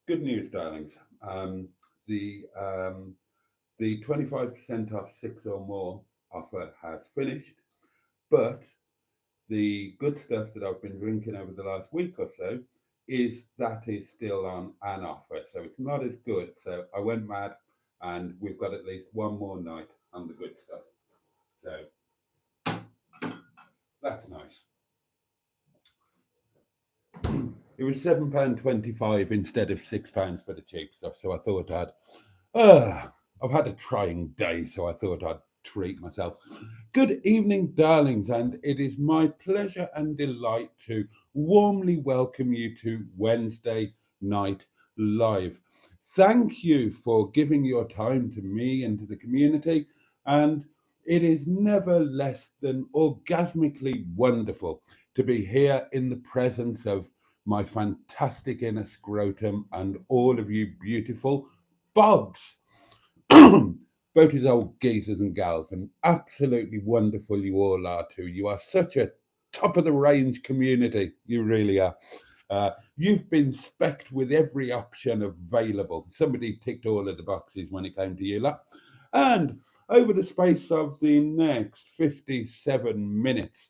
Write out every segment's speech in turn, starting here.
Good news, darlings. The the 25% off six or more offer has finished, but the good stuff that I've been drinking over the last week or so is still on an offer. So it's not as good. So I went mad, and we've got at least one more night on the good stuff. So that's nice. It was £7.25 instead of £6 for the cheap stuff. So I thought I've had a trying day, so I thought I'd treat myself. Good evening, darlings, and it is my pleasure and delight to warmly welcome you to Wednesday Night Live. Thank you for giving your time to me and to the community, and it is never less than orgasmically wonderful to be here in the presence of my fantastic inner scrotum and all of you beautiful bogs. Boaty's old geezers and gals, and absolutely wonderful you all are too. You are such a top of the range community. You really are. You've been specced with every option available. Somebody ticked all of the boxes when it came to you lot. And over the space of the next 57 minutes,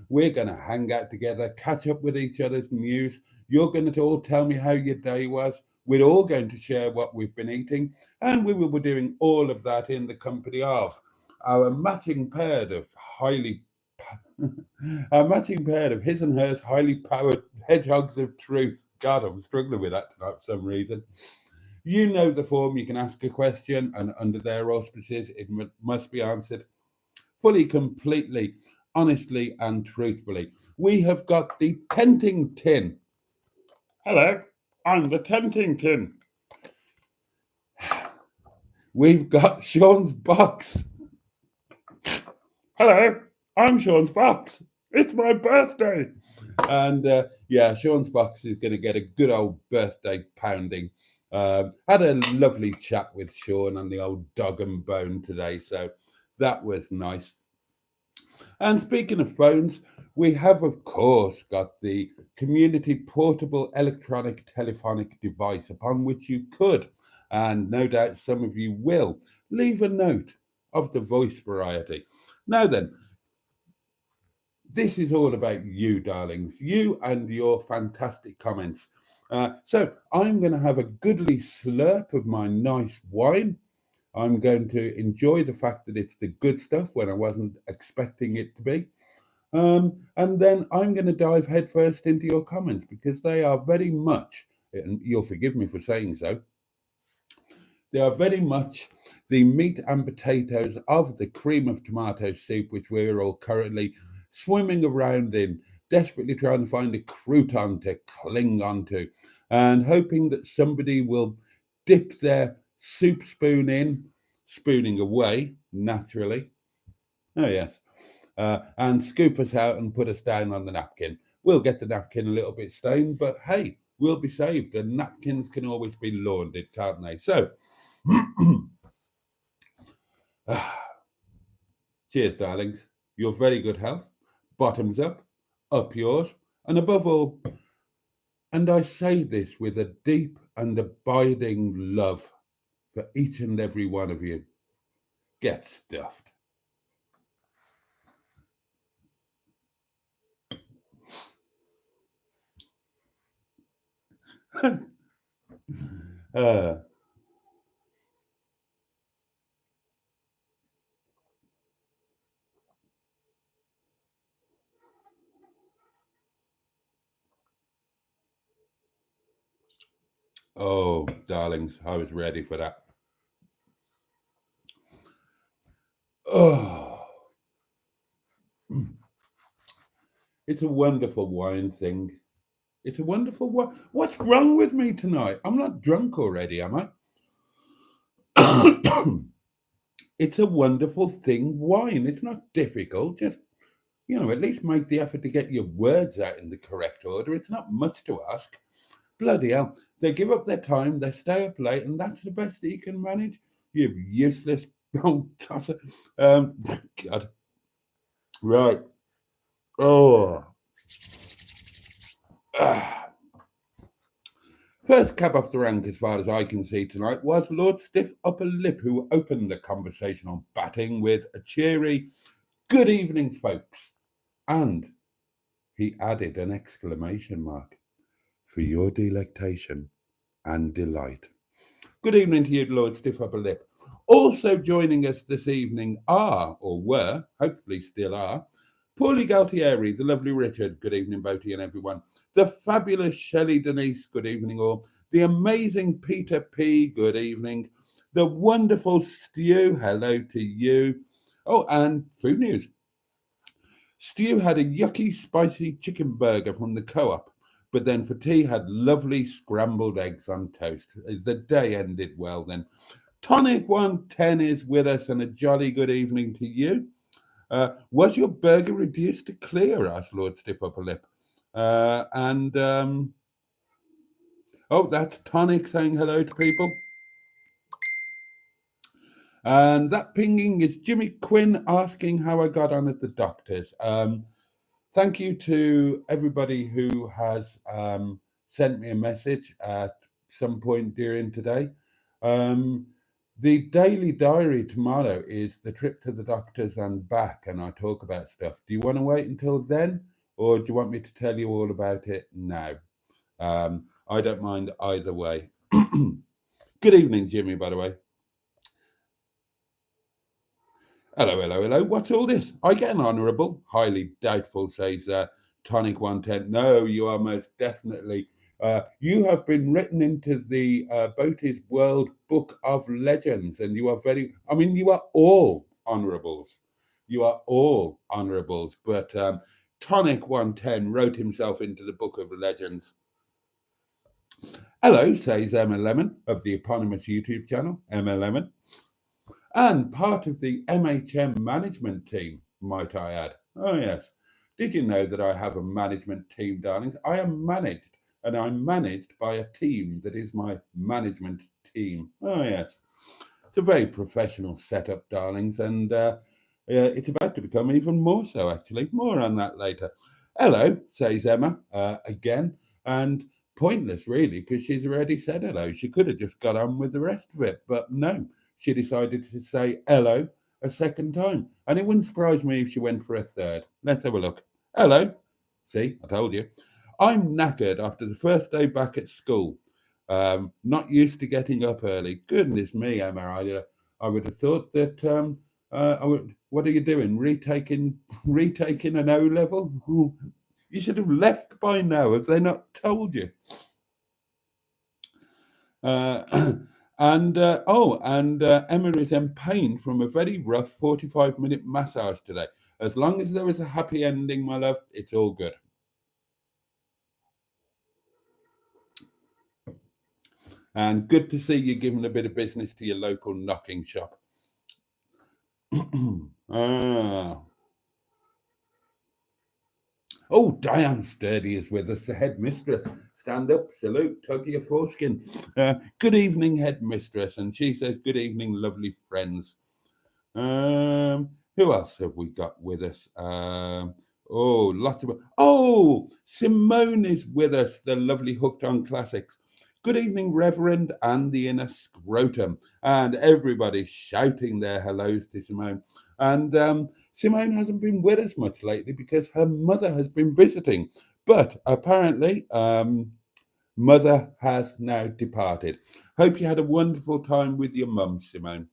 we're going to hang out together, catch up with each other's news. You're going to all tell me how your day was. We're all going to share what we've been eating, and we will be doing all of that in the company of our matching pair of our matching pair of his and hers highly powered hedgehogs of truth. God, I'm struggling with that tonight for some reason. You know the form. You can ask a question, and under their auspices, it must be answered fully, completely, honestly, and truthfully. We have got the Tenting Tin. Hello, I'm the Tenting Tin. We've got Sean's Box. Hello, I'm Sean's Box. It's my birthday. And Sean's Box is going to get a good old birthday pounding. Had a lovely chat with Sean on the old dog and bone today, so that was nice. And speaking of phones, we have, of course, got the community portable electronic telephonic device upon which you could, and no doubt some of you will, leave a note of the voice variety. Now then, this is all about you, darlings, you and your fantastic comments. So I'm going to have a goodly slurp of my nice wine. I'm going to enjoy the fact that it's the good stuff when I wasn't expecting it to be. And then I'm going to dive headfirst into your comments because they are very much, and you'll forgive me for saying so, they are very much the meat and potatoes of the cream of tomato soup, which we're all currently swimming around in, desperately trying to find a crouton to cling onto, and hoping that somebody will dip their soup spoon in, spooning away, naturally. Oh, yes. And scoop us out and put us down on the napkin. We'll get the napkin a little bit stained, but hey, we'll be saved. And napkins can always be laundered, can't they? So, cheers, darlings. Your very good health. Bottoms up yours. And above all, and I say this with a deep and abiding love for each and every one of you, get stuffed. uh, oh, darlings, I was ready for that. Oh, it's a wonderful wine thing. It's a wonderful wine. What's wrong with me tonight? I'm not drunk already, am I? It's a wonderful thing, wine. It's not difficult. Just, at least make the effort to get your words out in the correct order. It's not much to ask. Bloody hell. They give up their time, they stay up late, and that's the best that you can manage? You useless old tosser. God. Right. Oh. First cab off the rank, as far as I can see tonight, was Lord Stiff Upper Lip, who opened the conversation on batting with a cheery "Good evening, folks," and he added an exclamation mark for your delectation and delight. Good evening to you, Lord Stiff Upper Lip. Also joining us this evening are, or were, hopefully still are, Paulie Galtieri, the lovely Richard, good evening, Boaty and everyone. The fabulous Shelley Denise, good evening all. The amazing Peter P, good evening. The wonderful Stu, hello to you. Oh, and food news. Stu had a yucky, spicy chicken burger from the co-op, but then for tea had lovely scrambled eggs on toast. As the day ended well then. Tonic 110 is with us, and a jolly good evening to you. Was your burger reduced to clear? Asked Lord Stiff Upper Lip. Oh, that's Tonic saying hello to people. And that pinging is Jimmy Quinn asking how I got on at the doctor's. Thank you to everybody who has sent me a message at some point during today. The daily diary tomorrow is the trip to the doctors and back, and I talk about stuff. Do you want to wait until then, or do you want me to tell you all about it now? I don't mind either way. Good evening, Jimmy, by the way. Hello, hello, hello. What's all this? I get an honourable. Highly doubtful, says Tonic 110. No, you are most definitely. You have been written into the Boaty's World Book of Legends, and you are you are all honourables. You are all honourables. But Tonic 110 wrote himself into the Book of Legends. Hello, says Emma Lemon of the eponymous YouTube channel, Emma Lemon. And part of the MHM management team, might I add. Oh, yes. Did you know that I have a management team, darlings? I am managed, and I'm managed by a team that is my management team. Oh, yes. It's a very professional setup, darlings, and it's about to become even more so, actually. More on that later. Hello, says Emma, again, and pointless, really, because she's already said hello. She could have just got on with the rest of it, but no. She decided to say hello a second time. And it wouldn't surprise me if she went for a third. Let's have a look. Hello. See, I told you. I'm knackered after the first day back at school. Not used to getting up early. Goodness me, Emma. I would have thought that what are you doing? Retaking an O level? You should have left by now. Have they not told you? Emma is in pain from a very rough 45-minute massage today. As long as there is a happy ending, my love, it's all good. And good to see you giving a bit of business to your local knocking shop. Oh, Diane Sturdy is with us, the headmistress. Stand up, salute, tug your foreskin. Good evening, headmistress. And she says, good evening, lovely friends. Who else have we got with us? Lots of. Oh, Simone is with us, the lovely Hooked on Classics. Good evening, Reverend and the Inner Scrotum. And everybody's shouting their hellos to Simone. And Simone hasn't been with us much lately because her mother has been visiting. But apparently, mother has now departed. Hope you had a wonderful time with your mum, Simone.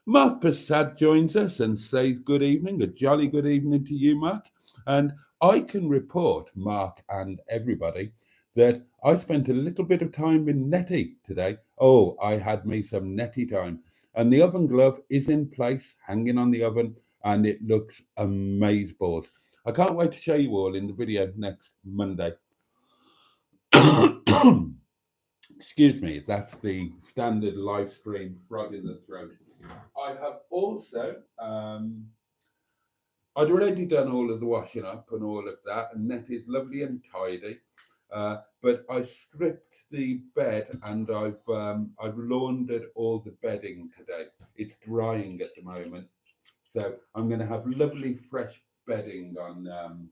Mark Passad joins us and says good evening, a jolly good evening to you, Mark. And I can report, Mark and everybody, that I spent a little bit of time in Netty today. Oh, I had me some Netty time. And the oven glove is in place, hanging on the oven, and it looks amazeballs. I can't wait to show you all in the video next Monday. Excuse me, that's the standard live stream frog in the throat. I have also, I'd already done all of the washing up and all of that, and Nettie's lovely and tidy. But I stripped the bed and I've laundered all the bedding today. It's drying at the moment, so I'm going to have lovely fresh bedding on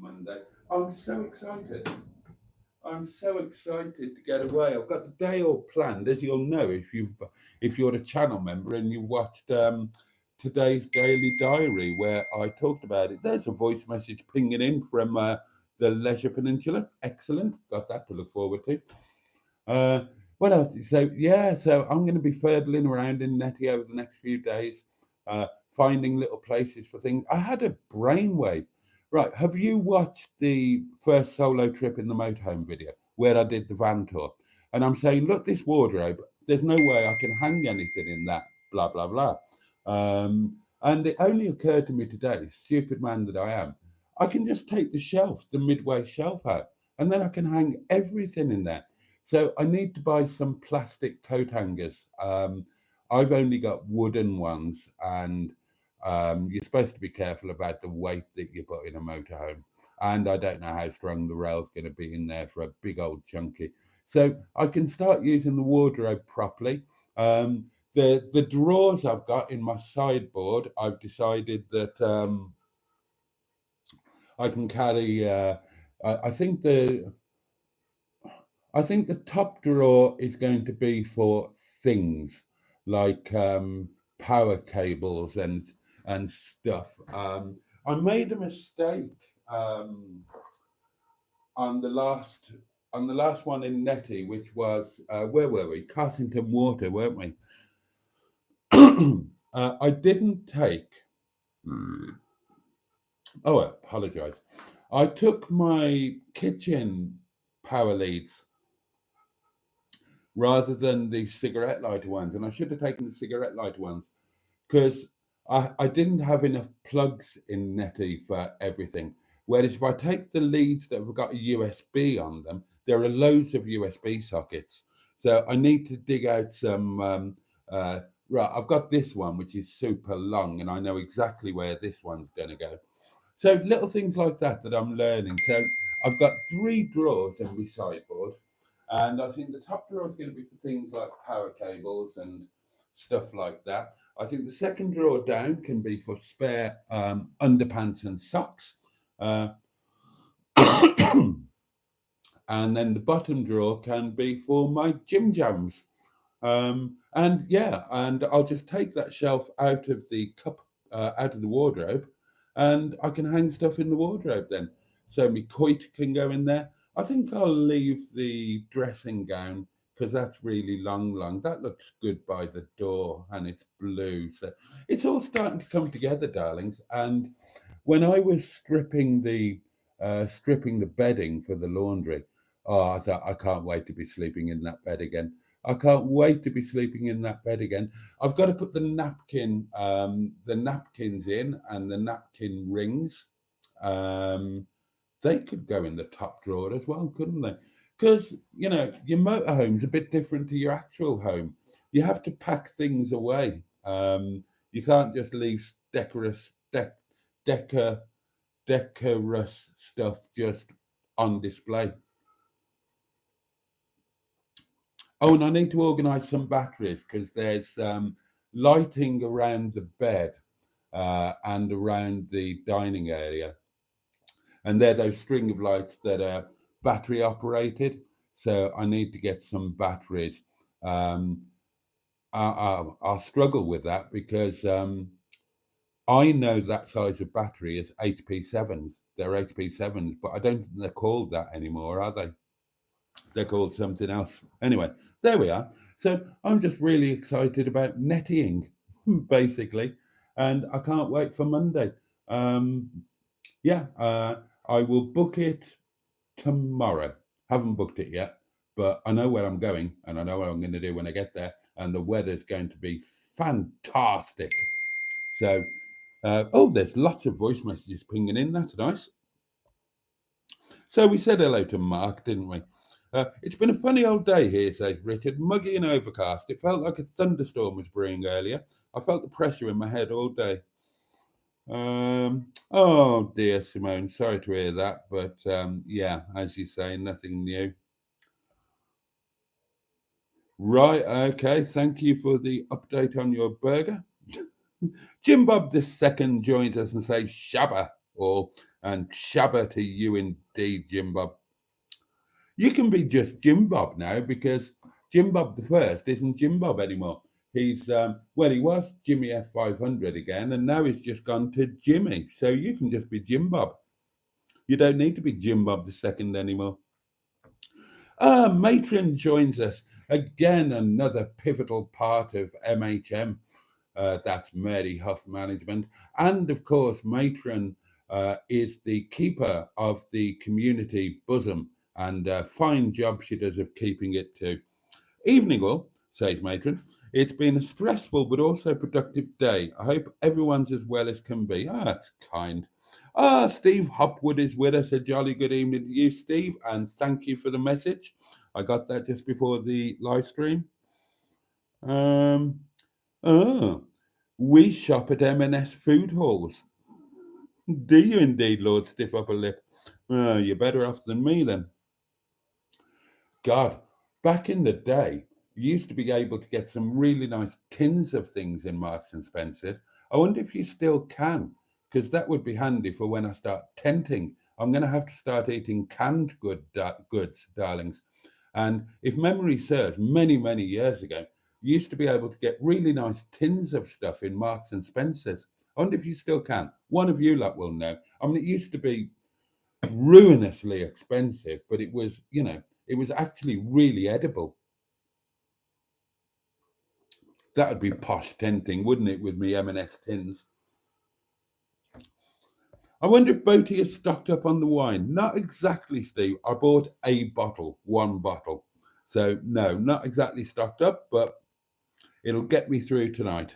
Monday. I'm so excited. I'm so excited to get away. I've got the day all planned, as you'll know if you're a channel member and you watched today's daily diary where I talked about it. There's a voice message pinging in from the Leisure Peninsula. Excellent. Got that to look forward to. Uh, what else? So yeah, so I'm going to be fiddling around in Netty over the next few days, finding little places for things. I had a brainwave. Right, have you watched the first solo trip in the motorhome video where I did the van tour? And I'm saying, look, this wardrobe, there's no way I can hang anything in that, blah, blah, blah. And it only occurred to me today, stupid man that I am, I can just take the shelf, the midway shelf out, and then I can hang everything in there. So I need to buy some plastic coat hangers. I've only got wooden ones, and you're supposed to be careful about the weight that you put in a motorhome. And I don't know how strong the rail's going to be in there for a big old chunky. So I can start using the wardrobe properly. The drawers I've got in my sideboard, I've decided that I can carry. I think the top drawer is going to be for things like power cables and stuff. I made a mistake um, on the last one in Netty, which was where were we? Carsington Water, weren't we? I didn't take. Oh, I apologise. I took my kitchen power leads rather than the cigarette lighter ones. And I should have taken the cigarette lighter ones because I didn't have enough plugs in Netty for everything. Whereas if I take the leads that have got a USB on them, there are loads of USB sockets. So I need to dig out some. Right, I've got this one, which is super long, and I know exactly where this one's going to go. So little things like that that I'm learning. So I've got three drawers in my sideboard, and I think the top drawer is going to be for things like power cables and stuff like that. I think the second drawer down can be for spare underpants and socks. Uh, and then the bottom drawer can be for my gym jams. And yeah, and I'll just take that shelf out of the out of the wardrobe, and I can hang stuff in the wardrobe then. So my coit can go in there. I think I'll leave the dressing gown because that's really long. That looks good by the door, and it's blue. So it's all starting to come together, darlings. And when I was stripping the bedding for the laundry, oh, I thought I can't wait to be sleeping in that bed again. I can't wait to be sleeping in that bed again. I've got to put the napkins in and the napkin rings. Um, they could go in the top drawer as well, couldn't they? Because your motorhome's a bit different to your actual home. You have to pack things away. You can't just leave decor, decorous stuff just on display. Oh, and I need to organise some batteries because there's lighting around the bed and around the dining area, and they're those string of lights that are battery operated. So I need to get some batteries. Um, I'll struggle with that because I know that size of battery is HP7s. They're HP7s, but I don't think they're called that anymore, are they? They're called something else. Anyway, there we are. So I'm just really excited about netting, basically, and I can't wait for Monday. Um, yeah, I will book it tomorrow. Haven't booked it yet, but I know where I'm going and I know what I'm going to do when I get there, and the weather's going to be fantastic. So, oh, there's lots of voice messages pinging in. That's nice. So we said hello to Mark, didn't we? It's been a funny old day here, says Richard. Muggy and overcast. It felt like a thunderstorm was brewing earlier. I felt the pressure in my head all day. Oh dear, Simone. Sorry to hear that, but yeah, as you say, nothing new. Right, okay. Thank you for the update on your burger. Jim Bob the second joins us and says Shabba, and Shabba to you indeed, Jim Bob. You can be just Jim Bob now because Jim Bob the First isn't Jim Bob anymore. He's well, he was Jimmy F500 again, and now he's just gone to Jimmy. So you can just be Jim Bob. You don't need to be Jim Bob the Second anymore. Matron joins us again, another pivotal part of MHM. That's Mary Huff Management, and of course, Matron is the keeper of the community bosom, and a fine job she does of keeping it too. Evening all, says Matron. It's been a stressful but also productive day. I hope everyone's as well as can be. Ah, that's kind. Steve Hopwood is with us. A jolly good evening to you, Steve, and thank you for the message. I got that just before the live stream. Um, oh, we shop at M&S food halls. Do you indeed, Lord Stiff Upper Lip? You're better off than me then. God, back in the day, you used to be able to get some really nice tins of things in Marks and Spencer's. I wonder if you still can, because that would be handy for when I start tenting. I'm going to have to start eating canned goods, darlings. And if memory serves, many, many years ago, you used to be able to get really nice tins of stuff in Marks and Spencer's. I wonder if you still can. One of you lot will know. I mean, it used to be ruinously expensive, but it was, it was actually really edible. That would be posh tenting, wouldn't it, with me M&S tins? I wonder if Boaty is stocked up on the wine. Not exactly, Steve. I bought one bottle. So, no, not exactly stocked up, but it'll get me through tonight.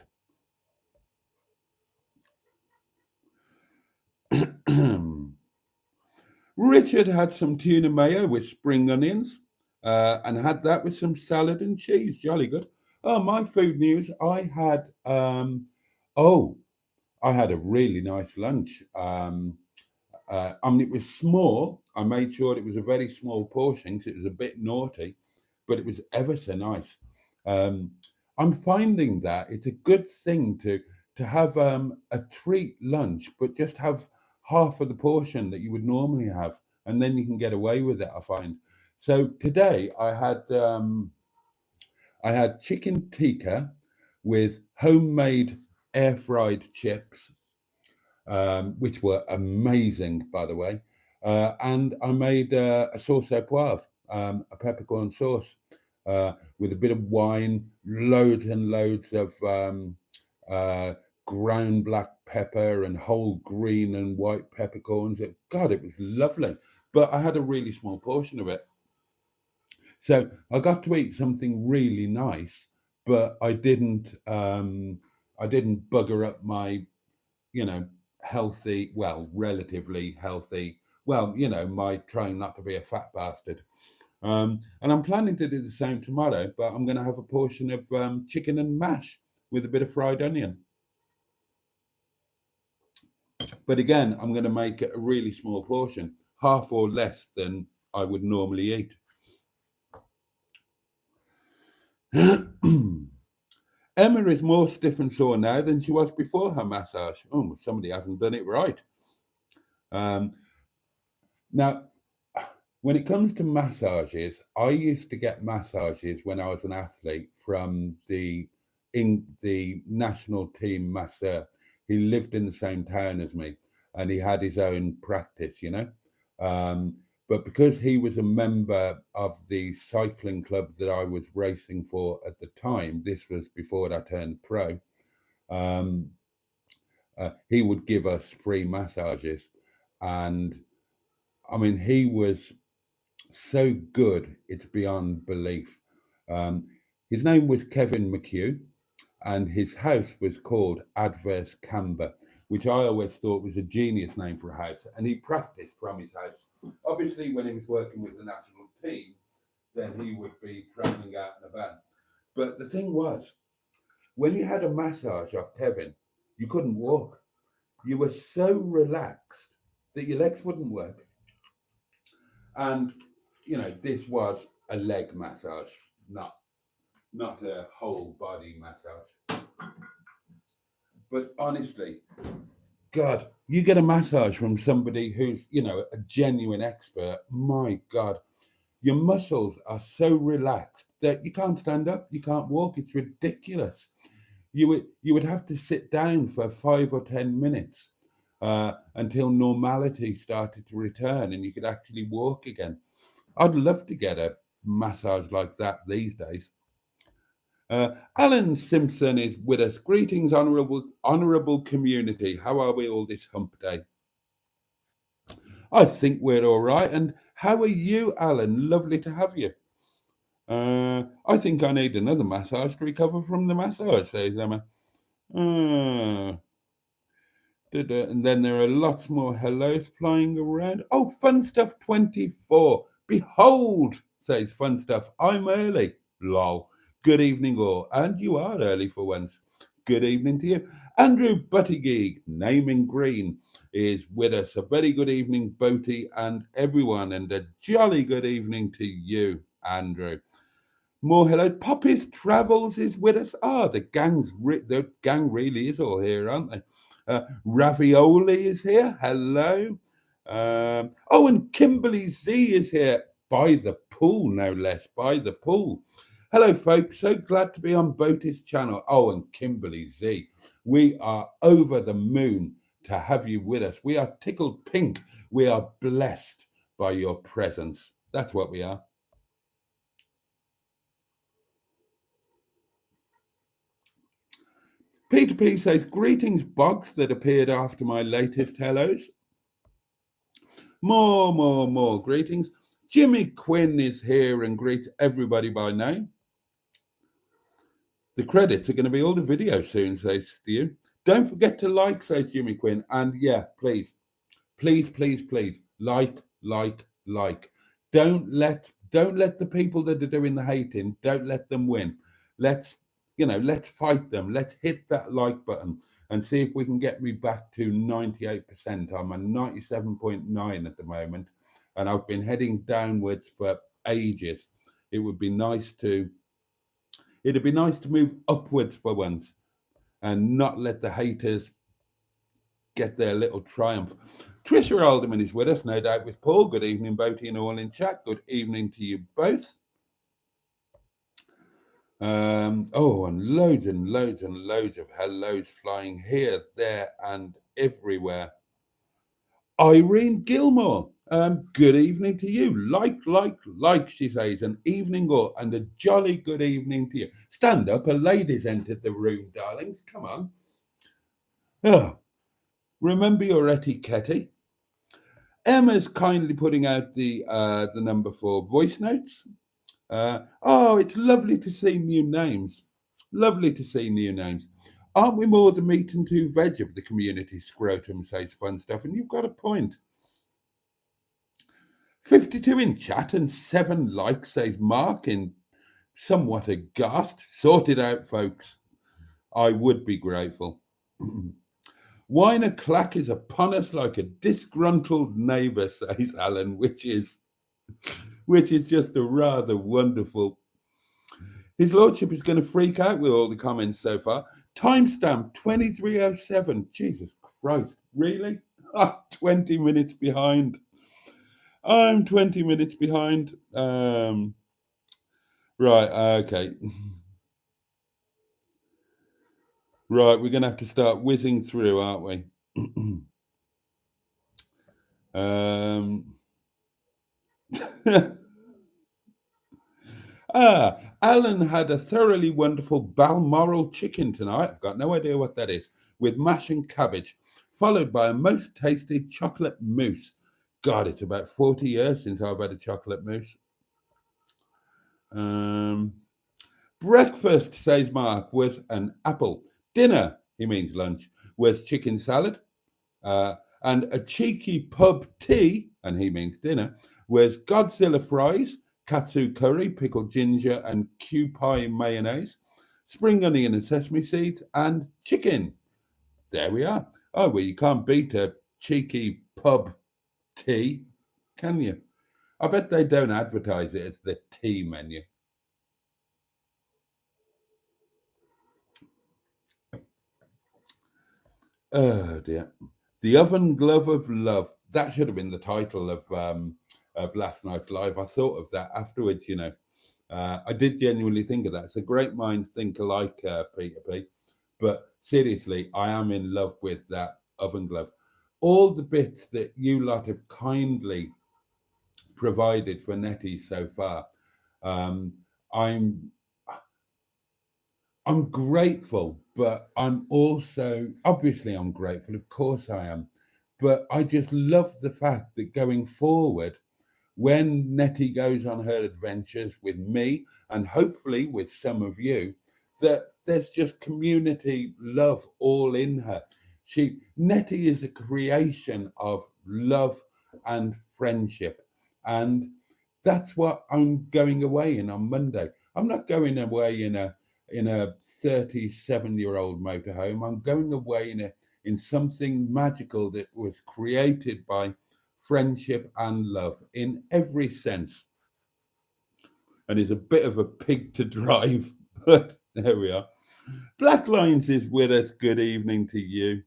Richard had some tuna mayo with spring onions and had that with some salad and cheese. Jolly good. Oh, my food news. I had a really nice lunch. It was small. I made sure it was a very small portion because it was a bit naughty, but it was ever so nice. I'm finding that it's a good thing to have a treat lunch, but just have half of the portion that you would normally have, and then you can get away with it. I find. So today I had chicken tikka with homemade air fried chips, which were amazing, by the way. And I made a sauce au poivre, a peppercorn sauce, with a bit of wine, loads and loads of uh, ground black pepper and whole green and white peppercorns. God, it was lovely. But I had a really small portion of it. So I got to eat something really nice, but I didn't bugger up my healthy, well, relatively healthy, my trying not to be a fat bastard. And I'm planning to do the same tomorrow, but I'm going to have a portion of chicken and mash with a bit of fried onion. But again, I'm going to make it a really small portion, half or less than I would normally eat. Emma is more stiff and sore now than she was before her massage. Oh, somebody hasn't done it right. Now, when it comes to massages, I used to get massages when I was an athlete from the national team masseur. He lived in the same town as me, and he had his own practice, But because he was a member of the cycling club that I was racing for at the time, this was before I turned pro. He would give us free massages, and I mean, he was so good, it's beyond belief. His name was Kevin McHugh, and his house was called Adverse Camber, which I always thought was a genius name for a house. And he practiced from his house. Obviously, when he was working with the national team, then he would be traveling out and about. But the thing was, when you had a massage off Kevin, you couldn't walk. You were so relaxed that your legs wouldn't work. And this was a leg massage, not a whole body massage. But honestly, God, you get a massage from somebody who's a genuine expert. My God, Your muscles are so relaxed that you can't stand up, you can't walk. It's ridiculous. You would have to sit down for 5 or 10 minutes until normality started to return and you could actually walk again. I'd love to get a massage like that these days. Alan Simpson is with us. Greetings, honourable community. How are we all this hump day? I think we're all right. And how are you, Alan? Lovely to have you. I think I need another massage to recover from the massage, says Emma. Uh, and then there are lots more hellos flying around. Oh, Fun Stuff 24. Behold, says Fun Stuff. I'm early. Lol. Good evening, all. And you are early for once. Good evening to you. Andrew Buttigieg, naming green, is with us. A very good evening, Boaty, and everyone, and a jolly good evening to you, Andrew. More hello. Poppy's Travels is with us. The gang really is all here, aren't they? Ravioli is here. Hello. Oh, and Kimberly Z is here. By the pool, no less. By the pool. Hello, folks. So glad to be on Boaty's channel. Oh, and Kimberly Z. We are over the moon to have you with us. We are tickled pink. We are blessed by your presence. That's what we are. Peter P says, greetings, Boggs, that appeared after my latest hellos. More greetings. Jimmy Quinn is here and greets everybody by name. The credits are going to be all the videos soon, says Stu. Don't forget to like, says Jimmy Quinn. And yeah, please, like. Don't let the people that are doing the hating, don't let them win. Let's fight them. Let's hit that like button and see if we can get me back to 98%. I'm at 97.9 at the moment, and I've been heading downwards for ages. It'd be nice to move upwards for once and not let the haters get their little triumph. Trisha Alderman is with us, no doubt, with Paul. Good evening, Boaty and all in chat. Good evening to you both. And loads of hellos flying here, there, and everywhere. Irene Gilmore, good evening to you. Like, she says, an evening all, and a jolly good evening to you. Stand up, a lady's entered the room, darlings. Come on. Oh, remember your etiquette. Emma's kindly putting out the number for voice notes. It's lovely to see new names. Lovely to see new names. Aren't we more the meat and two veg of the community scrotum, says Fun Stuff, and you've got a point. 52 in chat and 7 likes, says Mark, in somewhat aghast. Sort it out, folks. I would be grateful. Wine o'clock is upon us like a disgruntled neighbour, says Alan, which is just a rather wonderful. His Lordship is going to freak out with all the comments so far. Timestamp 2307. Jesus Christ, really? 20 minutes behind. I'm 20 minutes behind. Right, okay. Right, we're going to have to start whizzing through, aren't we? Alan had a thoroughly wonderful Balmoral chicken tonight. I've got no idea what that is, with mash and cabbage, followed by a most tasty chocolate mousse. God, it's about 40 years since I've had a chocolate mousse. Breakfast, says Mark, was an apple. Dinner, he means lunch, was chicken salad. And a cheeky pub tea, and he means dinner, was Godzilla fries, katsu curry, pickled ginger, and Kewpie mayonnaise, spring onion and sesame seeds, and chicken. There we are. Oh, well, you can't beat a cheeky pub tea, can you? I bet they don't advertise it as the tea menu. Oh, dear. The Oven Glove of Love. That should have been the title of of last night's live. I thought of that afterwards, you know. I did genuinely think of that. It's a great minds think alike, Peter P. But seriously, I am in love with that oven glove. All the bits that you lot have kindly provided for Nettie so far, um, I'm I'm grateful, but I'm also obviously I'm grateful. Of course I am, but I just love the fact that going forward, when Nettie goes on her adventures with me and hopefully with some of you, that there's just community love all in her. Nettie is a creation of love and friendship, and that's what I'm going away in on Monday. I'm not going away in a 37-year-old motorhome. I'm going away in something magical that was created by friendship and love in every sense, and is a bit of a pig to drive. But there we are. Black Lines is with us. Good evening to you.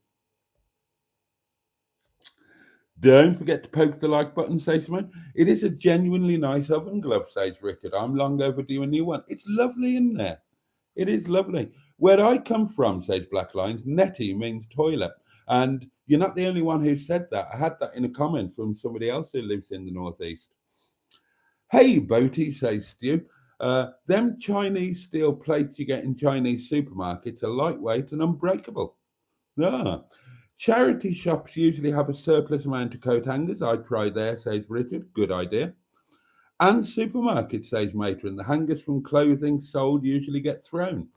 Don't forget to poke the like button, says Simone. It is a genuinely nice oven glove, says Richard. I'm long overdue a new one. It's lovely in there. It is lovely. Where I come from, says Black Lines, Nettie means toilet. And you're not the only one who said that. I had that in a comment from somebody else who lives in the Northeast. Hey, Boaty, says Stu. Them Chinese steel plates you get in Chinese supermarkets are lightweight and unbreakable. Ah. Charity shops usually have a surplus amount of coat hangers. I'd try there, says Richard. Good idea. And supermarkets, says Matron. The hangers from clothing sold usually get thrown.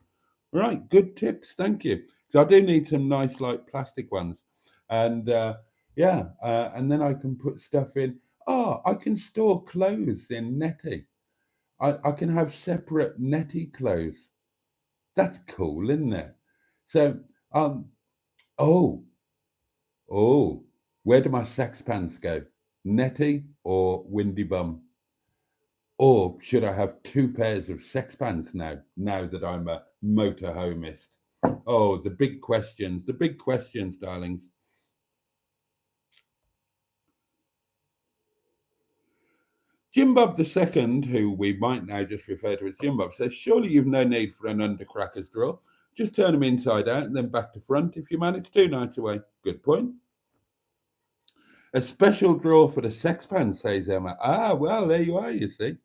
Right, good tips. Thank you. So I do need some nice, like, plastic ones. And and then I can put stuff in. Oh, I can store clothes in Nettie. I can have separate Nettie clothes. That's cool, isn't it? So, oh, oh, where do my sex pants go? Nettie or Windy Bum? Or should I have two pairs of sex pants now that I'm a motorhomist? Oh, the big questions, darlings. Jim Bob II, who we might now just refer to as Jim Bob, says, surely you've no need for an undercracker's drawer. Just turn them inside out and then back to front if you manage 2 nights away. Good point. A special drawer for the sex pants, says Emma. Ah, well, there you are, you see.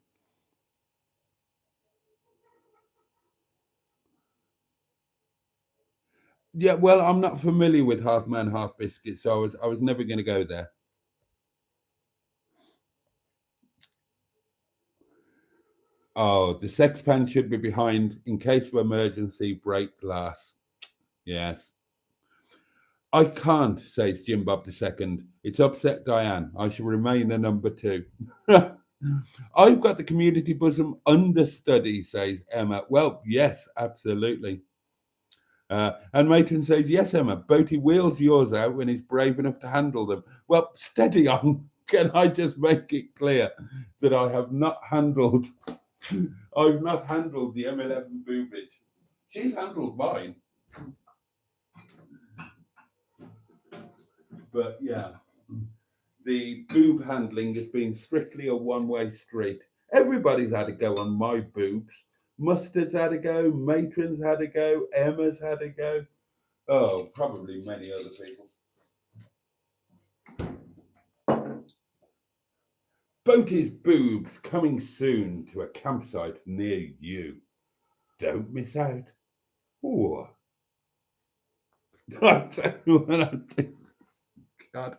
Yeah, well, I'm not familiar with half man, half biscuit, so I was never going to go there. Oh, the sex pan should be behind in case of emergency, break glass. Yes. I can't, says Jim Bob II. It's upset Diane. I shall remain a number two. I've got the community bosom understudy, says Emma. Well, yes, absolutely. And Matron says, yes, Emma, Boaty wheels yours out when he's brave enough to handle them. Well, steady on. Can I just make it clear that I have not handled I've not handled the M11 boobage. She's handled mine. But yeah, the boob handling has been strictly a one-way street. Everybody's had a go on my boobs. Mustard's had a go, Matron's had a go, Emma's had a go. Oh, probably many other people. Boaty's boobs coming soon to a campsite near you. Don't miss out. Ooh. I tell you what I think. God.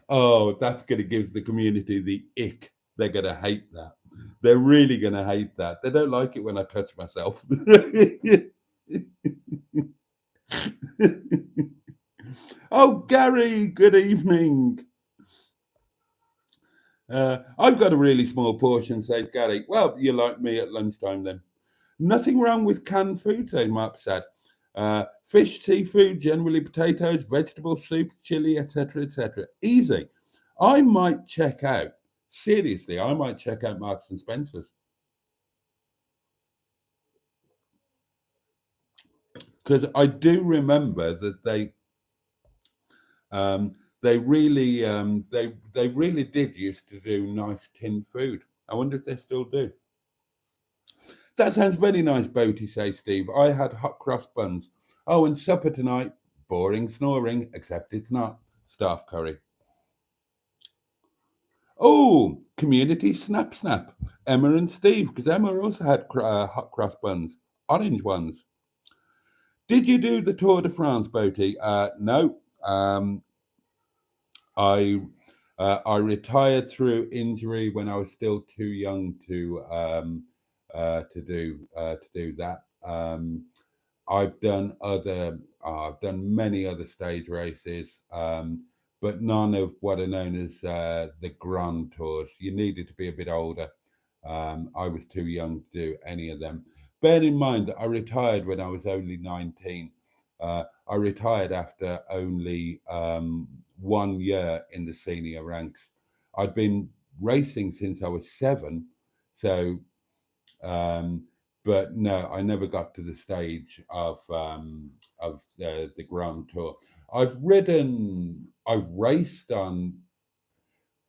Oh, that's going to give the community the ick. They're going to hate that. They're really going to hate that. They don't like it when I touch myself. Oh, Gary, good evening. I've got a really small portion, says Gary. Well, you're like me at lunchtime then. Nothing wrong with canned food, says Mark Sad. Fish, seafood, generally potatoes, vegetable soup, chili, etc., etc. Easy. I might check out, seriously, I might check out Marks and Spencer's. Because I do remember that they They really, they really did used to do nice tinned food. I wonder if they still do. That sounds very nice, Boaty, says Steve. I had hot cross buns. Oh, and supper tonight. Boring snoring, except it's not. Staff curry. Oh, community snap snap. Emma and Steve, because Emma also had hot cross buns, orange ones. Did you do the Tour de France, Boaty? No. I I retired through injury when I was still too young to do that. I've done many other stage races, but none of what are known as the Grand Tours. You needed to be a bit older. I was too young to do any of them. Bear in mind that I retired when I was only 19. I retired after only 1 year in the senior ranks. I'd been racing since I was 7, so um, but no, I never got to the stage of the Grand Tour. I've raced on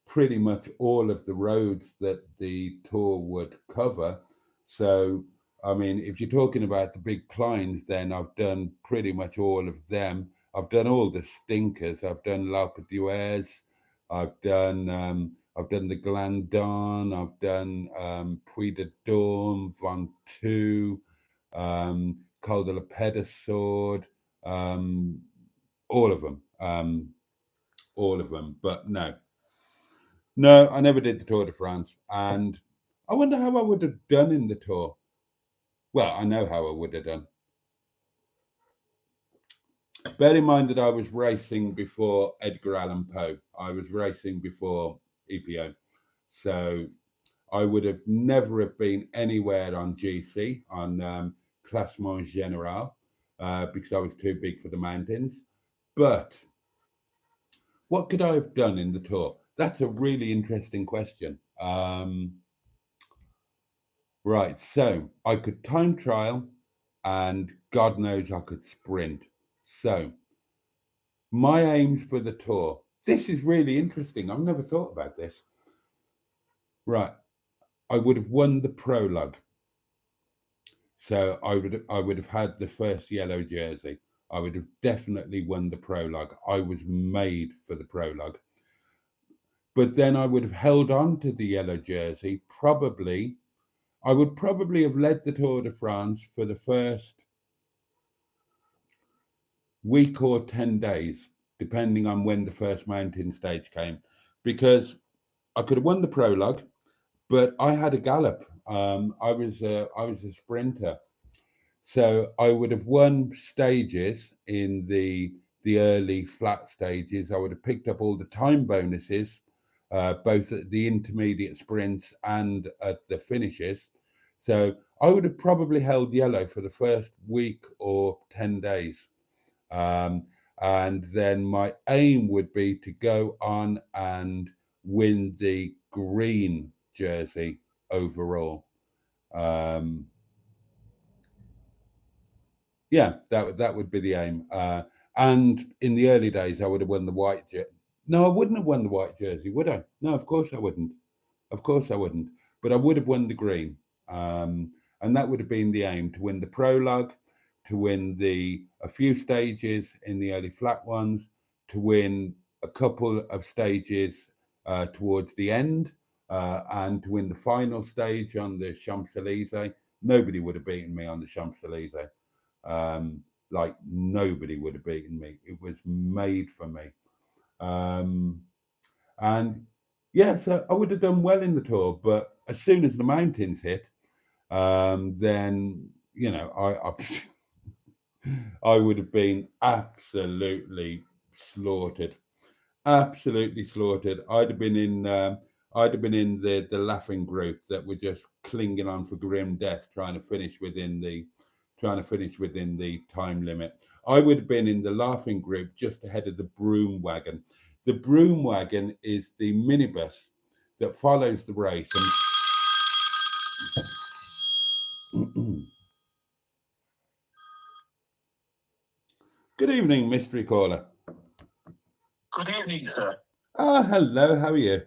pretty much all of the roads that the tour would cover. So, I mean, if you're talking about the big climbs, then I've done pretty much all of them. I've done all the stinkers. I've done L'Alpe d'Huez. I've done the Glandon. I've done Puy de Dôme, Ventoux, Col de la Pedesord, um, all of them. All of them. But no, I never did the Tour de France, and I wonder how I would have done in the Tour. Well, I know how I would have done. Bear in mind that I was racing before Edgar Allan Poe. I was racing before EPO, so I would have never have been anywhere on GC on Classement Général because I was too big for the mountains. But what could I have done in the Tour? That's a really interesting question. Right, so I could time trial, and God knows I could sprint. So my aims for the tour. This is really interesting. I've never thought about this. Right, I would have won the prologue. So I would have had the first yellow jersey. I would have definitely won the prologue. I was made for the prologue. But then I would have held on to the yellow jersey. I would probably have led the Tour de France for the first week or 10 days, depending on when the first mountain stage came, because I could have won the prologue, but I had a gallop. I was a sprinter, so I would have won stages in the early flat stages. I would have picked up all the time bonuses, both at the intermediate sprints and at the finishes. So I would have probably held yellow for the first week or 10 days. Um, and then my aim would be to go on and win the green jersey overall. Um, yeah, that would be the aim. And in the early days, I would have won the white jersey. No, I wouldn't have won the white jersey, would I? No, of course I wouldn't. Of course I wouldn't. But I would have won the green. And that would have been the aim, to win the prologue, to win a few stages in the early flat ones, to win a couple of stages towards the end, and to win the final stage on the Champs-Élysées. Nobody would have beaten me on the Champs-Élysées. Like nobody would have beaten me. It was made for me. And yeah, so I would have done well in the Tour, but as soon as the mountains hit, then I would have been absolutely slaughtered. I'd have been in the laughing group that were just clinging on for grim death, trying to finish within the time limit. I would have been in the laughing group just ahead of the broom wagon. The broom wagon is the minibus that follows the race. And good evening, mystery caller. Good evening, sir. Hello, how are you?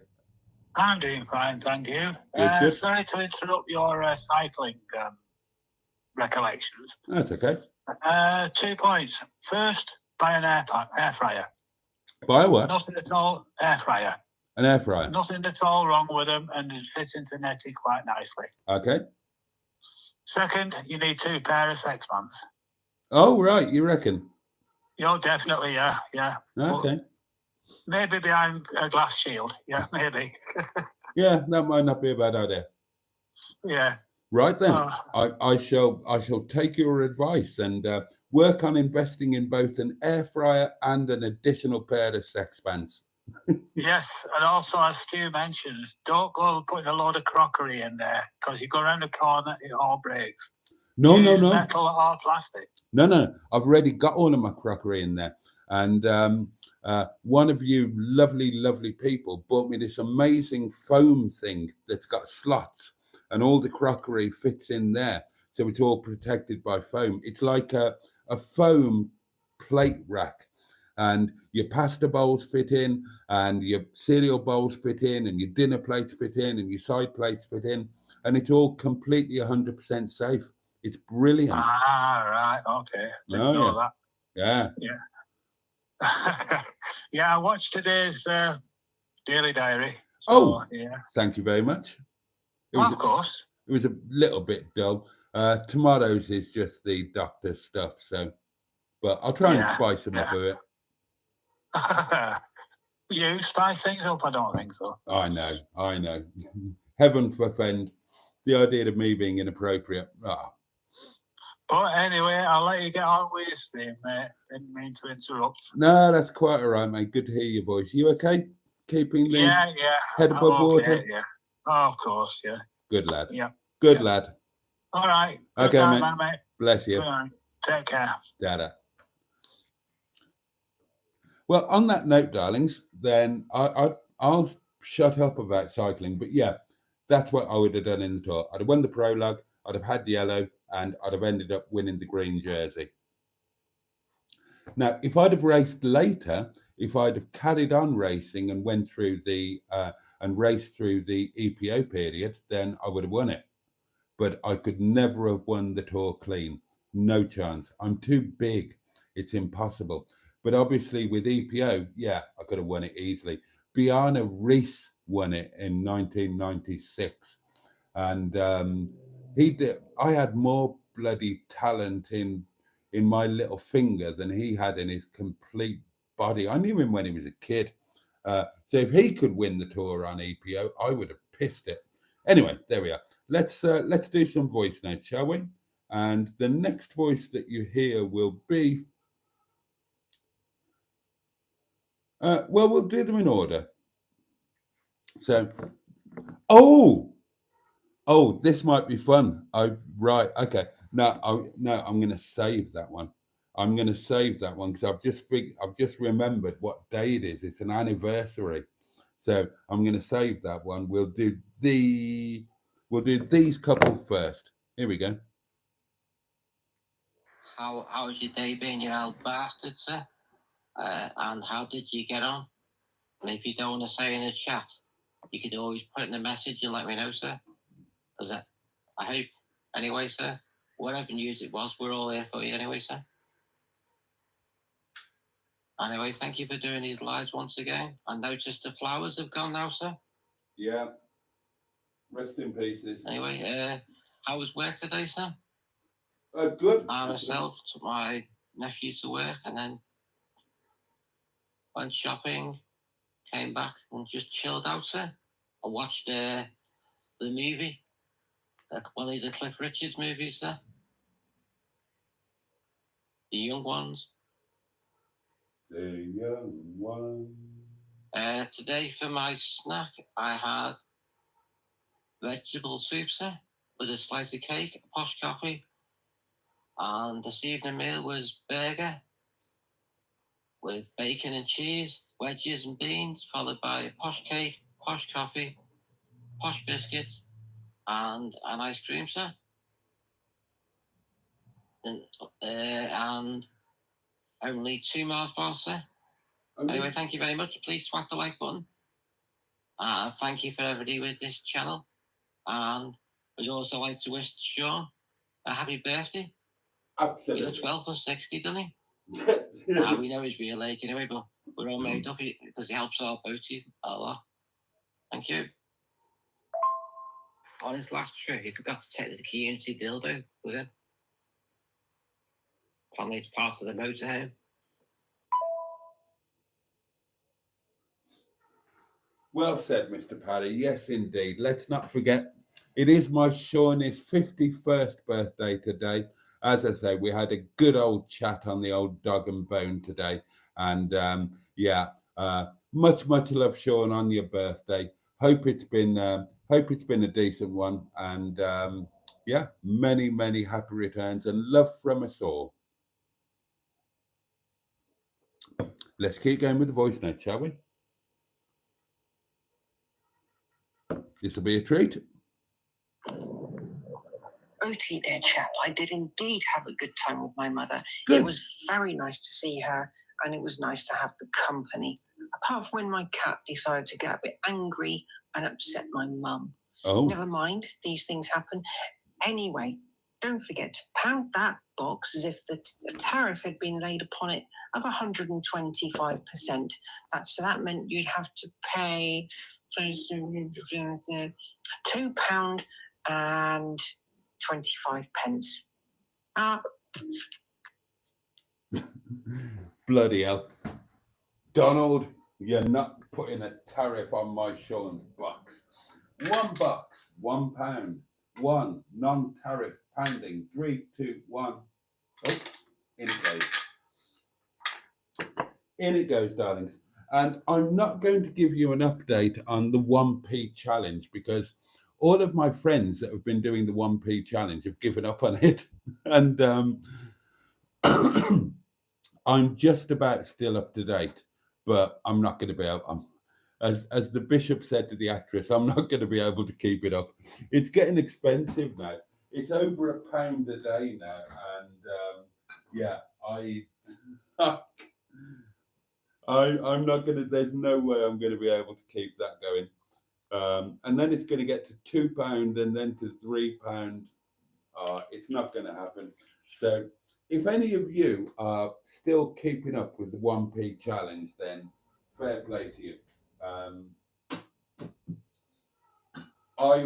I'm doing fine, thank you. Good. Sorry to interrupt your cycling recollections. That's okay. 2 points. First, buy an air fryer. Buy a what? Nothing at all. Air fryer. An air fryer. Nothing at all wrong with them, and it fits into netting quite nicely. Okay. Second, you need 2 pair of sex pants. Oh, right, you reckon? Yeah, definitely, yeah. Okay. But maybe behind a glass shield. Yeah, maybe. Yeah, that might not be a bad idea. Yeah. Right then, I shall take your advice and work on investing in both an air fryer and an additional pair of sex pants. Yes, and also as Stu mentions, don't go putting a load of crockery in there because you go around the corner, it all breaks. No. Metal or plastic. No. I've already got all of my crockery in there, and one of you lovely people bought me this amazing foam thing that's got slots, and all the crockery fits in there, so it's all protected by foam. It's like a foam plate rack, and your pasta bowls fit in, and your cereal bowls fit in, and your dinner plates fit in, and your side plates fit in, and it's all completely 100% safe. It's brilliant. Right, okay. Didn't know that. Yeah. Yeah, I watched today's Daily Diary. So, yeah. Thank you very much. Of course. It was a little bit dull. Tomatoes is just the doctor's stuff, so, but I'll try and spice them up a bit. You spice things up? I don't think so. I know. Heaven forfend the idea of me being inappropriate. But anyway, I'll let you get on with your stream, mate. Didn't mean to interrupt. No, that's quite all right, mate. Good to hear your voice. You okay? Keeping the head above water? Yeah. Oh, of course, yeah. Good lad. Yeah. Good lad. All right. Good okay, night, mate. Bless you. Good night. Take care. Dada. Well, on that note, darlings, then I'll shut up about cycling. But yeah, that's what I would have done in the tour. I'd have won the prologue, I'd have had the yellow, and I'd have ended up winning the green jersey. Now, if I'd have raced later, if I'd have carried on racing and went through the and raced through the EPO period, then I would have won it. But I could never have won the tour clean. No chance. I'm too big. It's impossible. But obviously with EPO, yeah, I could have won it easily. Bjarne Riis won it in 1996. And he did. I had more bloody talent in my little finger than he had in his complete body. I knew him when he was a kid. So if he could win the tour on EPO, I would have pissed it. Anyway, there we are. Let's do some voice notes, shall we? And the next voice that you hear will be, well, we'll do them in order. So, oh, this might be fun. Right, okay. No, I'm going to save that one. I'm going to save that one because I've just remembered what day it is. It's an anniversary, so I'm going to save that one. We'll do these couple first. Here we go. How's your day been, you old bastard, sir? And how did you get on? And if you don't want to say in the chat, you could always put it in a message and let me know, sir. Because I hope, anyway, sir, whatever news it was, we're all here for you anyway, sir. Anyway, thank you for doing these lives once again. I noticed the flowers have gone now, sir. Yeah. Rest in pieces. Anyway, how was work today, sir? Good. I myself took my nephew to work and then went shopping, came back and just chilled out, sir. I watched the movie, one of the Cliff Richards movies, sir. The Young Ones. The Young Ones. Today for my snack, I had vegetable soup, sir, with a slice of cake, a posh coffee, and this evening meal was burger with bacon and cheese, wedges and beans, followed by a posh cake, posh coffee, posh biscuits, and an ice cream, sir. And only 2 Mars bars, sir. Anyway, thank you very much. Please smack the like button. Thank you for everybody with this channel. And we'd also like to wish Sean a happy birthday. Absolutely. He looks well for 60, doesn't he? We know he's real age anyway, but we're all made up because he helps our Boaty a lot. Thank you. On his last trip, he forgot to take the community dildo with him. Apparently it's part of the motorhome. Well said, Mr. Paddy. Yes, indeed. Let's not forget, it is my Shawnee's 51st birthday today. As I say, we had a good old chat on the old dog and bone today. And much love, Sean, on your birthday. Hope it's been a decent one. And many happy returns and love from us all. Let's keep going with the voice note, shall we? This will be a treat. Boaty, dear chap, I did indeed have a good time with my mother. Good. It was very nice to see her, and it was nice to have the company. Apart from when my cat decided to get a bit angry and upset my mum. Oh. Never mind, these things happen. Anyway, don't forget to pound that box as if the tariff had been laid upon it of 125%. So that meant you'd have to pay £2 and 25 pence. Bloody hell. Donald, you're not putting a tariff on my Sean's box. £1, £1, one non-tariff pounding. 3, 2, 1. Oh, in it goes. In it goes, darlings. And I'm not going to give you an update on the 1p challenge because all of my friends that have been doing the 1p challenge have given up on it. And I'm just about still up to date, but I'm not going to be able, as the bishop said to the actress, I'm not going to be able to keep it up. It's getting expensive now. It's over £1 a day now. And I'm not going to, there's no way I'm going to be able to keep that going. And then it's going to get to £2 and then to £3. It's not going to happen. So if any of you are still keeping up with the 1p challenge, then fair play to you. I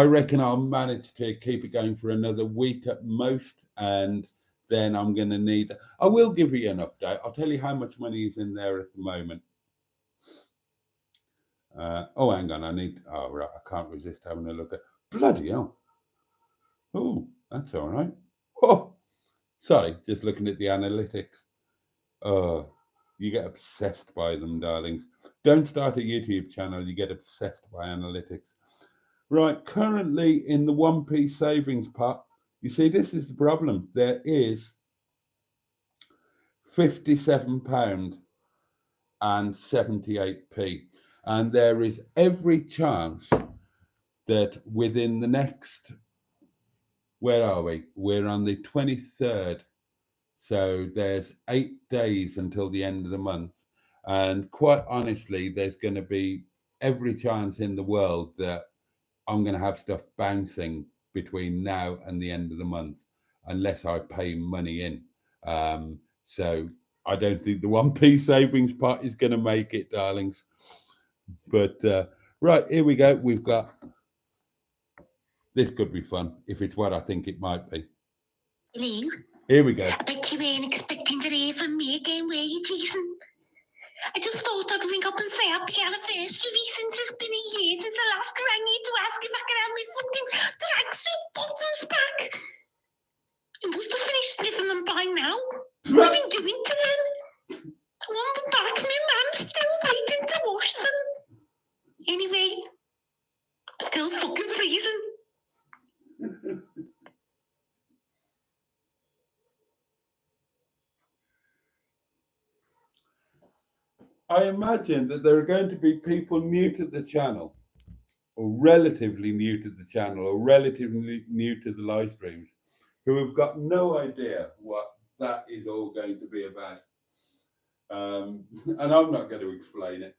reckon I'll manage to keep it going for another week at most, and then I'm going to need. I will give you an update. I'll tell you how much money is in there at the moment. Hang on. Right. I can't resist having a look at. Bloody hell. Oh, that's all right. Oh, sorry. Just looking at the analytics. Oh, you get obsessed by them, darlings. Don't start a YouTube channel. You get obsessed by analytics. Right. Currently in the 1p savings pot, you see, this is the problem. There is £57 and 78p. And there is every chance that within the next, where are we? We're on the 23rd. So there's 8 days until the end of the month. And quite honestly, there's going to be every chance in the world that I'm going to have stuff bouncing between now and the end of the month, unless I pay money in. So I don't think the 1p savings pot is going to make it, darlings. But right, here we go. We've got, this could be fun if it's what I think it might be. Hello. Here we go. I bet you weren't expecting to hear from me again, were you, Jason? I just thought I'd ring up and say happy anniversary since it's been a year since I last rang you to ask if I could have my fucking tracksuit bottoms back. You must have finished sniffing them by now. What have you been doing to them? I want them back. My mum's still waiting to wash them. Anyway, I'm still fucking freezing. I imagine that there are going to be people new to the channel, or relatively new to the channel, or relatively new to the live streams, who have got no idea what that is all going to be about. And I'm not going to explain it.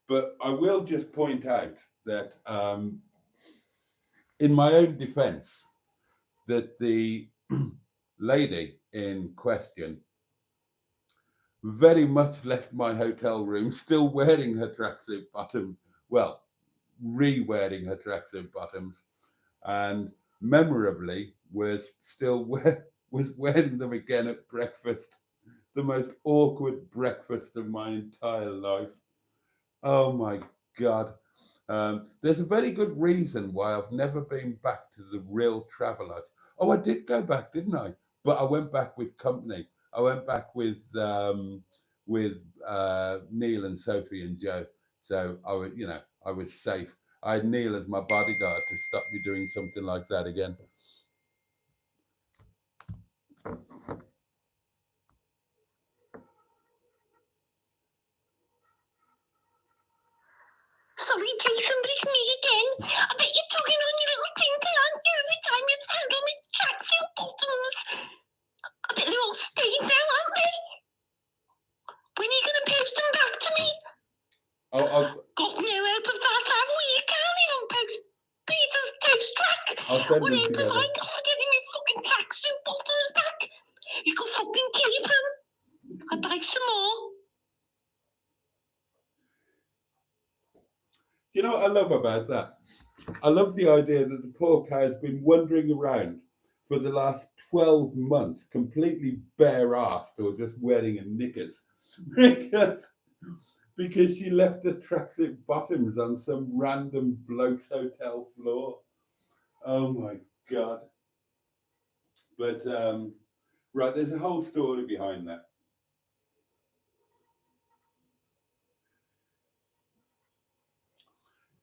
But I will just point out that in my own defense, that the lady in question very much left my hotel room still wearing her tracksuit bottom, well, re-wearing her tracksuit bottoms, and memorably was still was wearing them again at breakfast. The most awkward breakfast of my entire life. Oh my God. There's a very good reason why I've never been back to the real Travelodge. Oh, I did go back, didn't I? But I went back with company. I went back with Neil and Sophie and Joe. So I was, I was safe. I had Neil as my bodyguard to stop me doing something like that again. Sorry, Jason, but it's me again. I bet you're talking on your little tinkle, aren't you? Every time you handle my tracksuit bottoms. I bet they're all stained now, aren't they? When are you going to post them back to me? Got no hope of that, have we? You can't even post Peter's toast track. I'll send What them hope have together. I got for getting my fucking tracksuit bottoms back? You can fucking keep them. I'd like some more. You know what I love about that? I love the idea that the poor cow has been wandering around for the last 12 months, completely bare-assed or just wearing a knickers, because she left her tracksuit bottoms on some random bloke's hotel floor. Oh my God. But, right, there's a whole story behind that.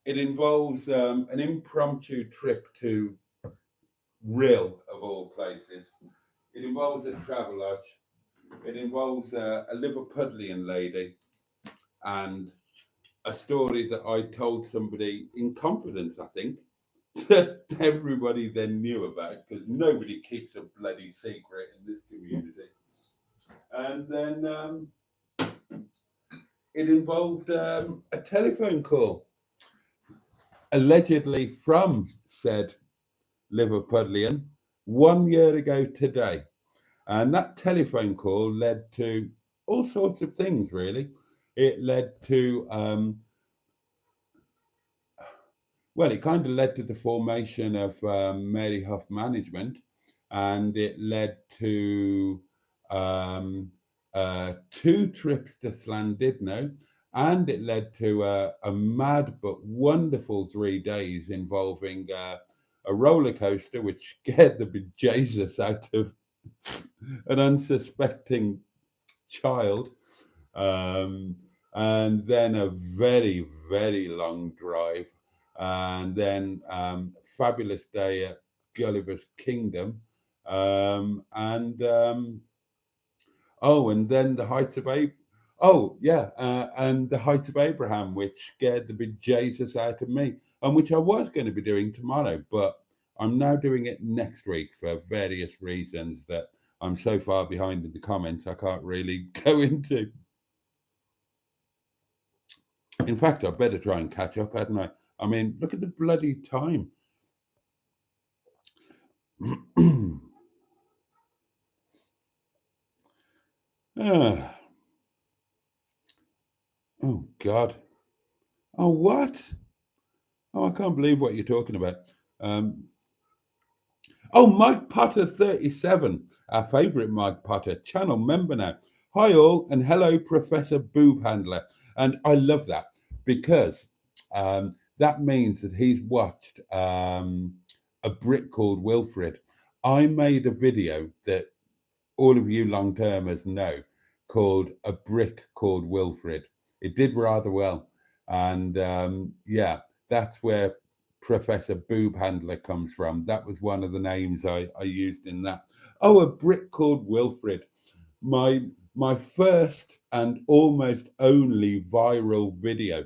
It involves an impromptu trip to Rill, of all places. It involves a Travelodge. It involves a Liverpudlian lady, and a story that I told somebody in confidence, I think, that everybody then knew about, because nobody keeps a bloody secret in this community. And then it involved a telephone call, allegedly from said Liverpudlian 1 year ago today. And that telephone call led to all sorts of things, really. It led to, it kind of led to the formation of Mary Huff Management, and it led to 2 trips to Llandudno, and it led to a mad but wonderful 3 days involving a roller coaster which scared the bejesus out of an unsuspecting child, and then a very, very long drive, and then fabulous day at Gulliver's Kingdom, and then the Heights of and the Heights of Abraham, which scared the bejesus out of me, and which I was going to be doing tomorrow, but I'm now doing it next week for various reasons that I'm so far behind in the comments I can't really go into. In fact, I better try and catch up, hadn't I? I mean, look at the bloody time. Oh, God. Oh, what? Oh, I can't believe what you're talking about. Mike Potter 37, our favourite Mike Potter, channel member now. Hi all, and hello, Professor Boob Handler. And I love that, because that means that he's watched A Brick Called Wilfred. I made a video that all of you long-termers know called A Brick Called Wilfred. It did rather well. And that's where Professor Boob Handler comes from. That was one of the names I used in that. Oh, A Brick Called Wilfred. My first and almost only viral video.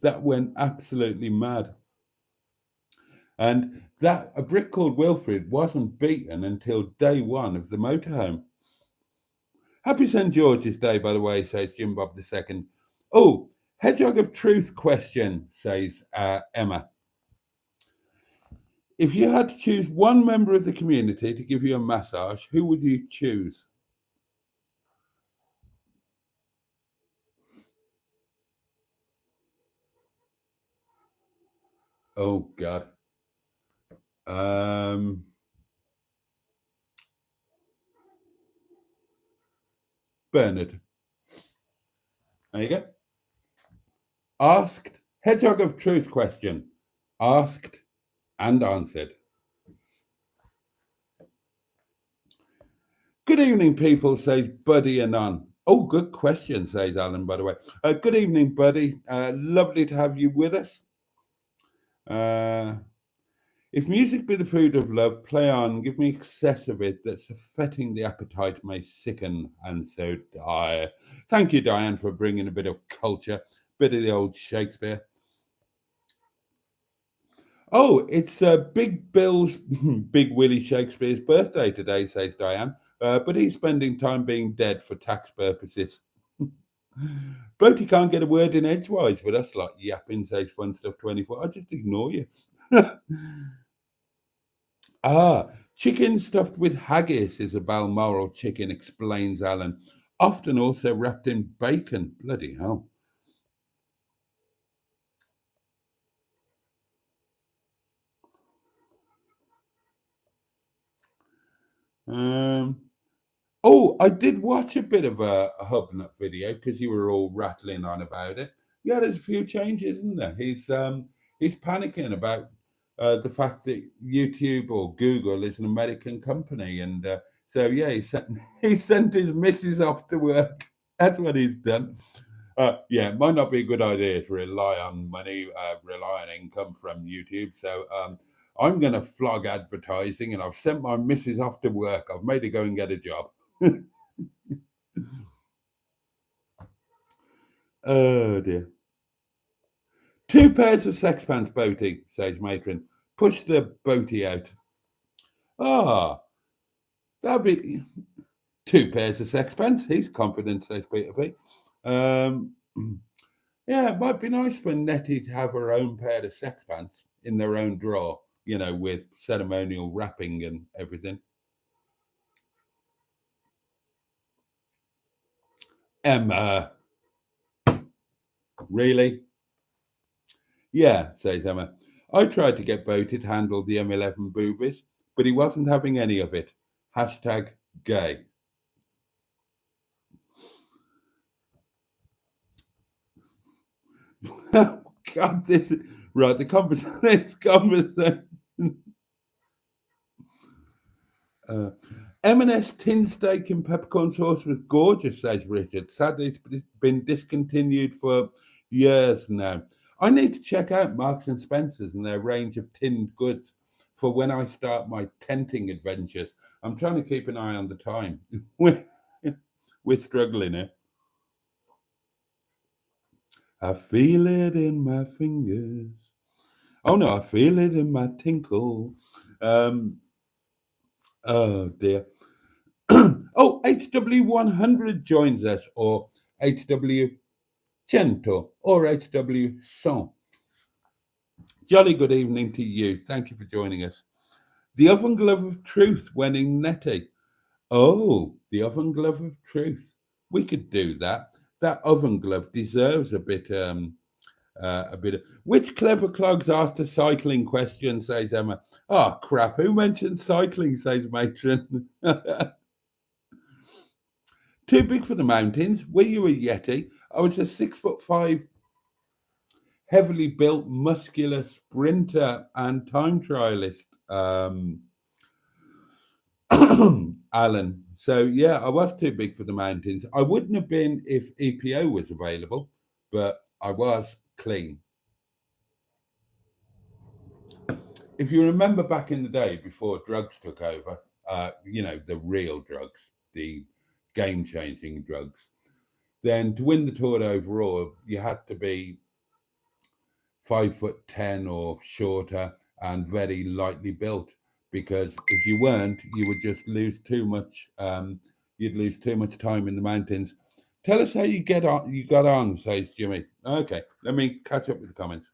That went absolutely mad. And that a brick called Wilfred wasn't beaten until day one of the motorhome. Happy St. George's Day, by the way, says Jim Bob II. Oh, Hedgehog of Truth question, says Emma. If you had to choose one member of the community to give you a massage, who would you choose? Oh, God. Bernard. There you go. Asked, Hedgehog of Truth question. Asked and answered. Good evening, people, says Buddy Anon. Oh, good question, says Alan, by the way. Good evening, Buddy. Lovely to have you with us. If music be the food of love, play on, give me excess of it, that's affecting the appetite may sicken and so die. Thank you, Diane, for bringing a bit of culture, a bit of the old Shakespeare. Oh, it's Big Bill's, Big Willie Shakespeare's birthday today, says Diane, but he's spending time being dead for tax purposes. Boaty can't get a word in edgewise with us, like yapping, says Fun Stuff 24. I just ignore you. Chicken stuffed with haggis is a Balmoral chicken, explains Alan. Often also wrapped in bacon. Bloody hell. I did watch a bit of a Hubnut video because you were all rattling on about it. Yeah, there's a few changes, isn't there? He's panicking about the fact that YouTube or Google is an American company, and so yeah, he sent his missus off to work. That's what he's done. Yeah, it might not be a good idea to rely on money, rely on income from YouTube. So I'm going to flog advertising, and I've sent my missus off to work. I've made her go and get a job. Oh dear. 2 pairs of sexpants, Boaty, says Matron. Push the Boaty out. That'd be 2 pairs of sexpants. He's confident, says Peter P. Yeah, it might be nice for Nettie to have her own pair of sexpants in their own drawer, with ceremonial wrapping and everything. Emma. Really? Yeah, says Emma. I tried to get Boaty to handle the M11 boobies, but he wasn't having any of it. #gay. God, this right. The conversation. M&S tin steak and peppercorn sauce was gorgeous, says Richard. Sadly, it's been discontinued for years now. I need to check out Marks and Spencer's and their range of tinned goods for when I start my tenting adventures. I'm trying to keep an eye on the time. We're struggling here. I feel it in my fingers. Oh no, I feel it in my tinkle. Oh dear. Oh, HW100 joins us, or HW100, or HW100. Jolly good evening to you. Thank you for joining us. The Oven Glove of Truth winning Nettie. Oh, the Oven Glove of Truth. We could do that. That oven glove deserves a bit of. Which clever clogs asked a cycling question, says Emma. Oh, crap. Who mentioned cycling, says Matron. Too big for the mountains. Were you a Yeti? I was a 6'5", heavily built, muscular sprinter and time trialist, Alan. So yeah, I was too big for the mountains. I wouldn't have been if EPO was available, but I was clean. If you remember back in the day before drugs took over, the real drugs, the game-changing drugs, then to win the Tour overall, you had to be 5'10" or shorter, and very lightly built, because if you weren't, you would just lose too much. You'd lose too much time in the mountains. Tell us how you got on, says Jimmy. Okay, let me catch up with the comments.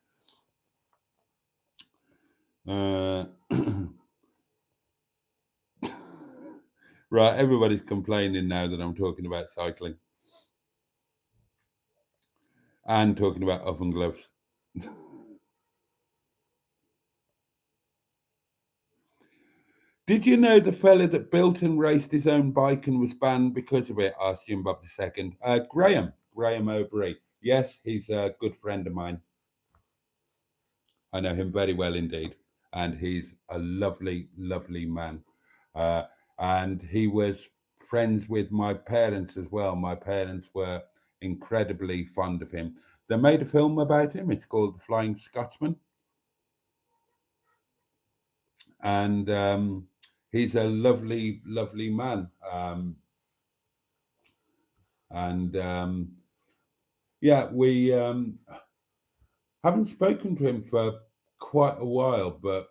Right, everybody's complaining now that I'm talking about cycling and talking about oven gloves. Did you know the fella that built and raced his own bike and was banned because of it? Asked Jim Bob II. Graham O'Brien. Yes, he's a good friend of mine. I know him very well indeed, and he's a lovely, lovely man. And he was friends with my parents as well. My parents were incredibly fond of him. They made a film about him. It's called The Flying Scotsman. And he's a lovely, lovely man. Yeah, we haven't spoken to him for quite a while, but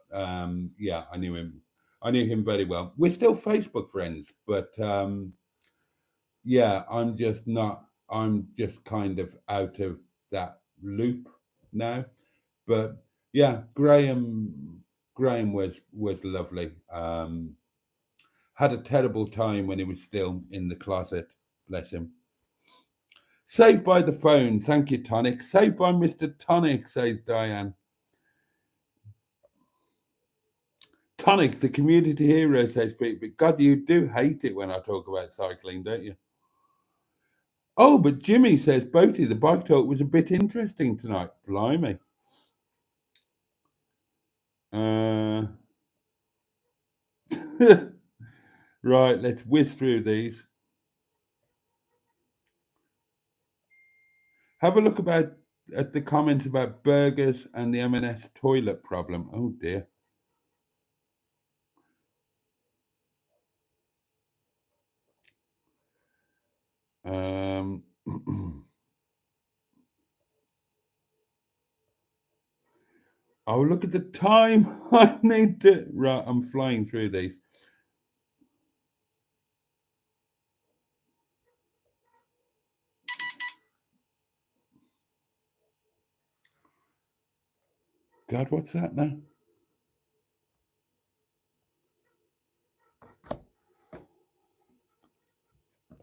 yeah, I knew him very well. We're still Facebook friends, but yeah, I'm just kind of out of that loop now. But yeah, Graham was lovely. Had a terrible time when he was still in the closet, bless him. Saved by the phone, thank you, Tonic. Saved by Mr. Tonic, says Diane. Tonic, the community hero, says Pete. But God, you do hate it when I talk about cycling, don't you? Oh, but Jimmy says, Boaty, the bike talk was a bit interesting tonight. Blimey. Right, let's whiz through these. Have a look at the comments about burgers and the M&S toilet problem. Oh dear. Oh, look at the time. I need to. Right, I'm flying through these. God, what's that now?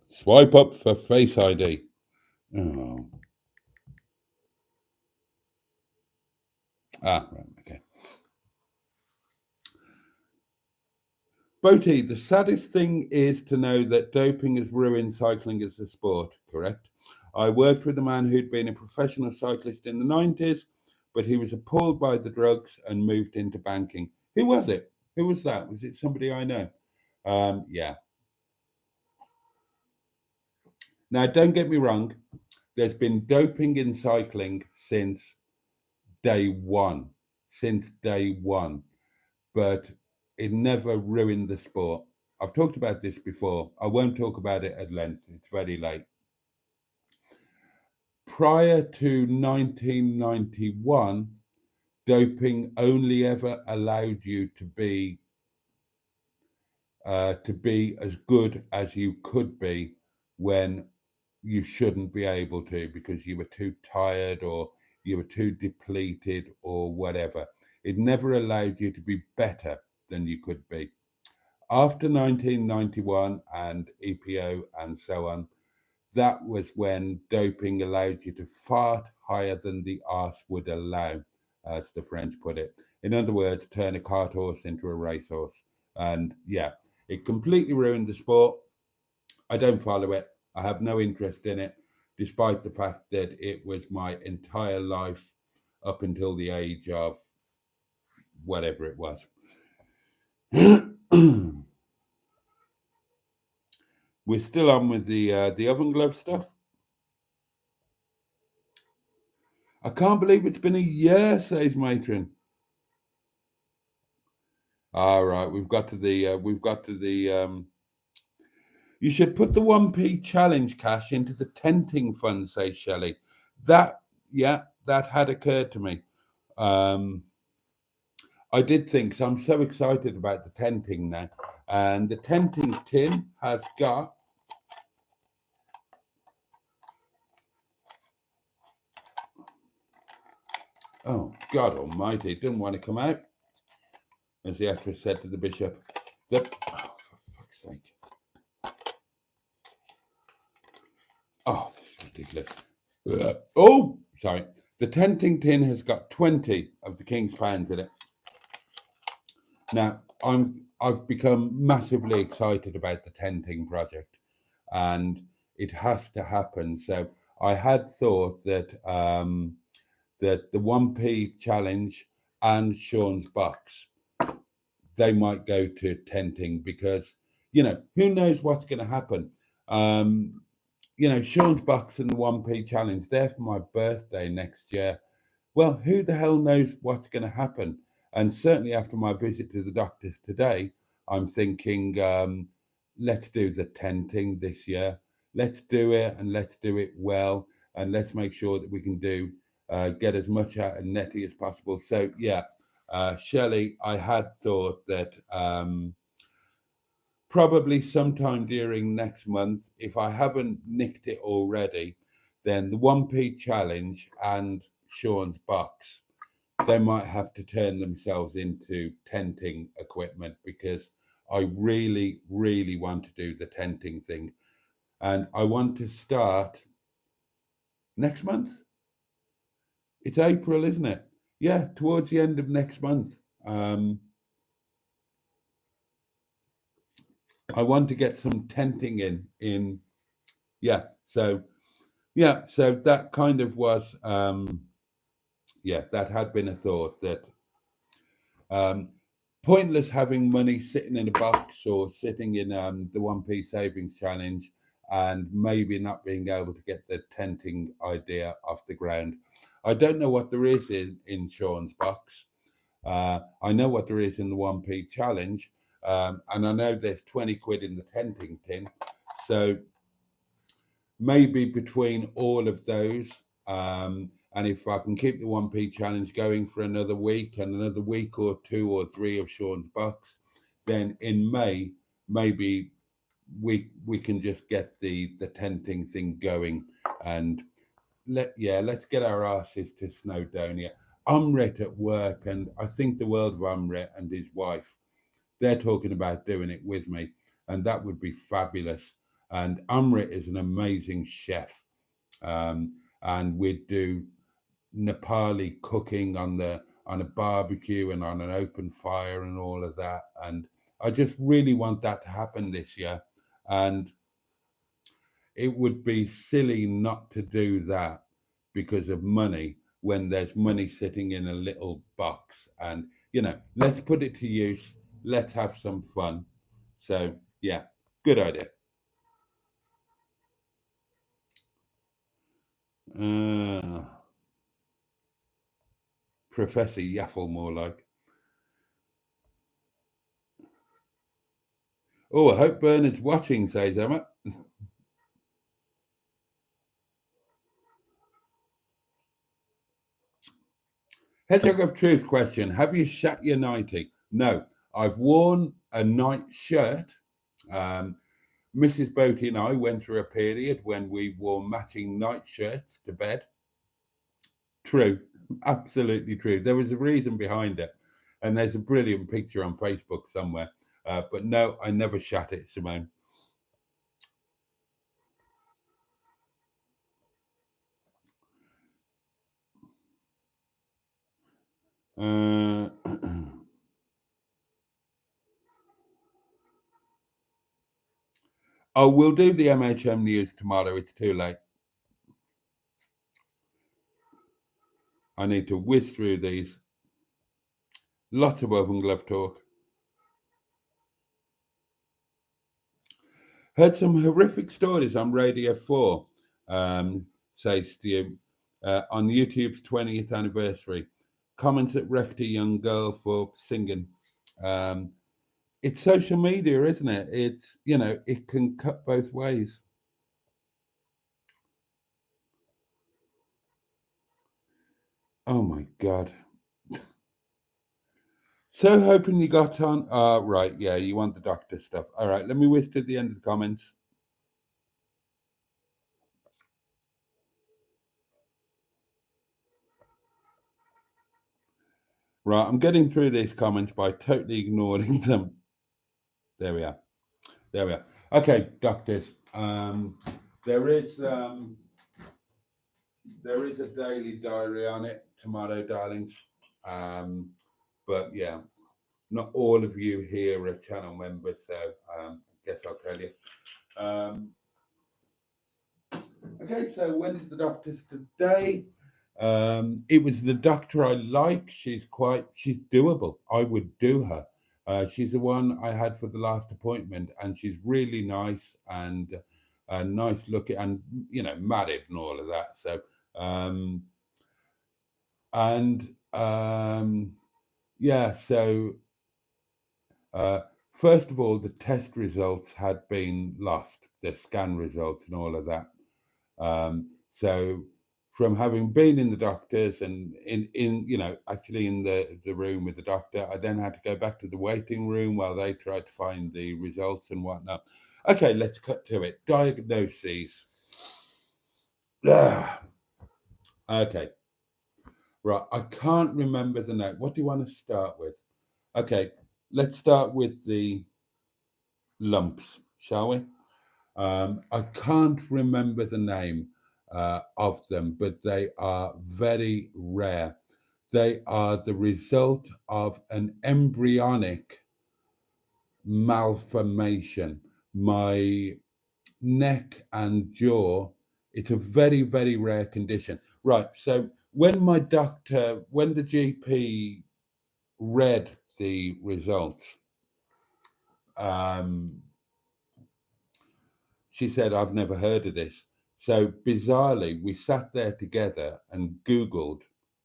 Swipe up for Face ID. Oh. Ah, right, okay. Boaty, the saddest thing is to know that doping has ruined cycling as a sport, correct? I worked with a man who'd been a professional cyclist in the 90s, but he was appalled by the drugs and moved into banking. Who was it? Who was that? Was it somebody I know? Yeah. Now, don't get me wrong. There's been doping in cycling since day one. But it never ruined the sport. I've talked about this before. I won't talk about it at length. It's very late. Prior to 1991, doping only ever allowed you to be as good as you could be when you shouldn't be able to, because you were too tired or you were too depleted or whatever. It never allowed you to be better than you could be. After 1991 and EPO and so on, that was when doping allowed you to fart higher than the arse would allow, as the French put it. In other words, turn a cart horse into a racehorse. And yeah, it completely ruined the sport. I don't follow it. I have no interest in it, despite the fact that it was my entire life up until the age of whatever it was. We're still on with the oven glove stuff. I can't believe it's been a year, says Matron. All right, we've got to the you should put the 1p challenge cash into the tenting fund, says Shelley. That had occurred to me. I did think, so I'm so excited about the tenting now. And the tenting tin has got, oh, God almighty, it didn't want to come out. As the actress said to the bishop, oh, for fuck's sake. Oh, this is ridiculous. Oh, sorry. The tenting tin has got 20 of the king's pounds in it. Now, I've become massively excited about the tenting project, and it has to happen. So I had thought that that the 1p challenge and Sean's box, they might go to tenting, because who knows what's going to happen. Sean's box and the 1p challenge, they're for my birthday next year. Well, who the hell knows what's going to happen? And certainly after my visit to the doctors today, I'm thinking, let's do the tenting this year. Let's do it, and let's do it well, and let's make sure that we can get as much out of Nettie as possible. So yeah, Shelley, I had thought that probably sometime during next month, if I haven't nicked it already, then the 1p challenge and Sean's box, they might have to turn themselves into tenting equipment, because I really, really want to do the tenting thing. And I want to start next month. It's April, isn't it? Yeah, towards the end of next month. I want to get some tenting in. Yeah, so that kind of was, that had been a thought, that pointless having money sitting in a box or sitting in the 1p savings challenge, and maybe not being able to get the tenting idea off the ground. I don't know what there is in Sean's box. I know what there is in the 1p challenge, and I know there's 20 quid in the tenting tin. So maybe between all of those, and if I can keep the 1p challenge going for another week, and another week or 2 or 3 of Sean's bucks, then in May, maybe we can just get the tenting thing going, and let's get our asses to Snowdonia. Umrit at work, and I think the world of Umrit and his wife. They're talking about doing it with me, and that would be fabulous. And Umrit is an amazing chef, and we'd do Nepali cooking on a barbecue and on an open fire and all of that. And I just really want that to happen this year. And it would be silly not to do that because of money, when there's money sitting in a little box. And let's put it to use. Let's have some fun. So yeah, good idea. Professor Yaffle, more like. Oh, I hope Bernard's watching, says Emma. Hedgehog of Truth question. Have you shat your nightie? No, I've worn a night shirt. Mrs. Boaty and I went through a period when we wore matching night shirts to bed. True, absolutely true. There was a reason behind it, and there's a brilliant picture on Facebook somewhere. But no, I never shat it, Simone. Oh, we'll do the MHM news tomorrow. It's too late. I need to whiz through these. Lots of open glove talk. Heard some horrific stories on Radio 4, says Stu, on YouTube's 20th anniversary. Comments that wrecked a young girl for singing. It's social media, isn't it? It's, it can cut both ways. Oh my God. So hoping you got on. Right, yeah, you want the doctor stuff. All right, let me whiz to the end of the comments. Right, I'm getting through these comments by totally ignoring them. There we are. There we are. Okay, doctors. There is a daily diary on it tomorrow, darlings. But yeah, not all of you here are channel members, so I guess I'll tell you. Okay, so when is the doctor's today? It was the doctor I like. She's doable. I would do her. She's the one I had for the last appointment, and she's really nice and nice looking, and married and all of that. So, yeah. So, first of all, the test results had been lost, the scan results and all of that. So from having been in the doctors and actually in the room with the doctor, I then had to go back to the waiting room while they tried to find the results and whatnot. Okay, let's cut to it. Diagnoses. Okay. Right, I can't remember the name. What do you want to start with? Okay, let's start with the lumps, shall we? I can't remember the name of them, but they are very rare. They are the result of an embryonic malformation. My neck and jaw, it's a very, very rare condition. Right, so when the GP read the results, she said, I've never heard of this. So bizarrely, we sat there together and Googled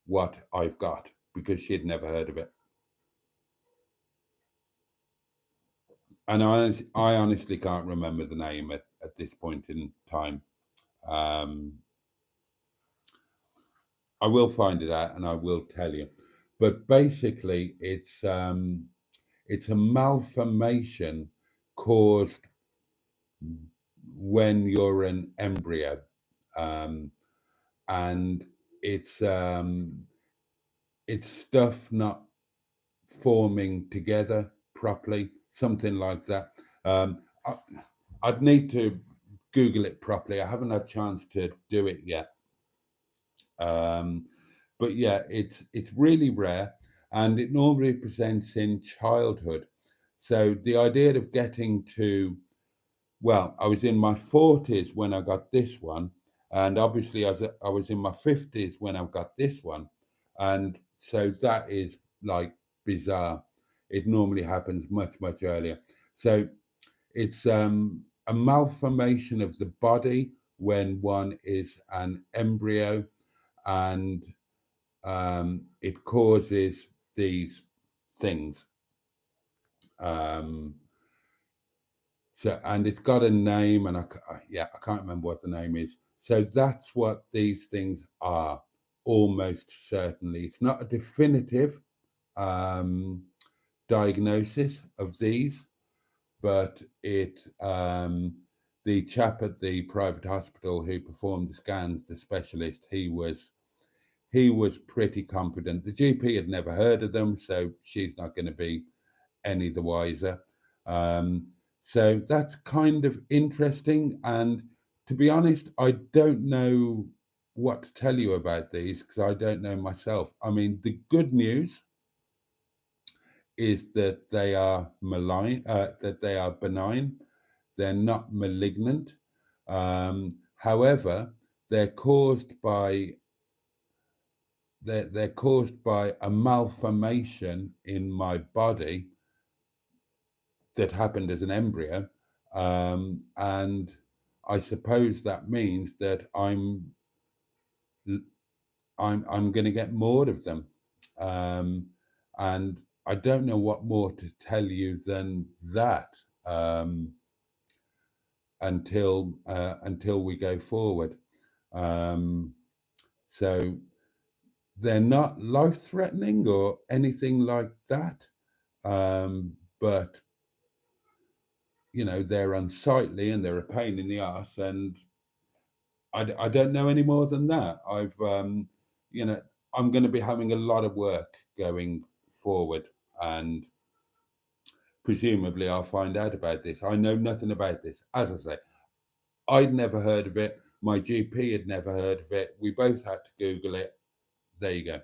what I've got because she had never heard of it. And I honestly can't remember the name at this point in time. I will find it out and I will tell you. But basically, it's a malformation caused when you're an embryo. And it's stuff not forming together properly, something like that. I'd need to Google it properly. I haven't had a chance to do it yet. But yeah, it's really rare, and it normally presents in childhood. So the idea of getting to, well, I was in my 40s when I got this one, and obviously I was in my 50s when I got this one, and so that is like bizarre. It normally happens much, much earlier. So it's a malformation of the body when one is an embryo, and it causes these things. So, and it's got a name, and I can't remember what the name is. So that's what these things are, almost certainly. It's not a definitive diagnosis of these, but the chap at the private hospital who performed the scans, the specialist, he was pretty confident. The GP had never heard of them, so she's not going to be any the wiser. So that's kind of interesting. And to be honest, I don't know what to tell you about these because I don't know myself. I mean, the good news is that they are benign. They're not malignant. However, they're caused by a malformation in my body that happened as an embryo, and I suppose that means that I'm going to get more of them, and I don't know what more to tell you than that until we go forward. So they're not life-threatening or anything like that. but you know, they're unsightly and they're a pain in the arse, and I don't know any more than that. You know, I'm going to be having a lot of work going forward, and presumably I'll find out about this. I know nothing about this. As I say, I'd never heard of it. My GP had never heard of it. We both had to Google it. There you go.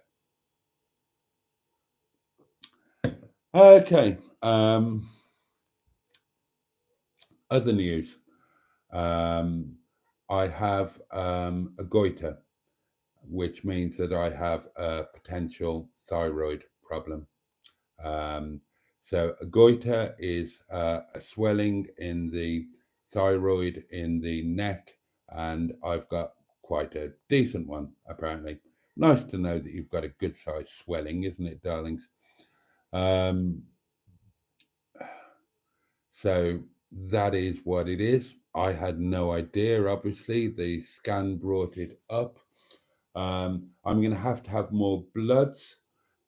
Okay. Other news. I have a goiter, which means that I have a potential thyroid problem. So a goiter is a swelling in the thyroid in the neck, and I've got quite a decent one, apparently. Nice to know that you've got a good sized swelling, isn't it, darlings? So that is what it is. I had no idea, obviously. The scan brought it up. I'm going to have more bloods,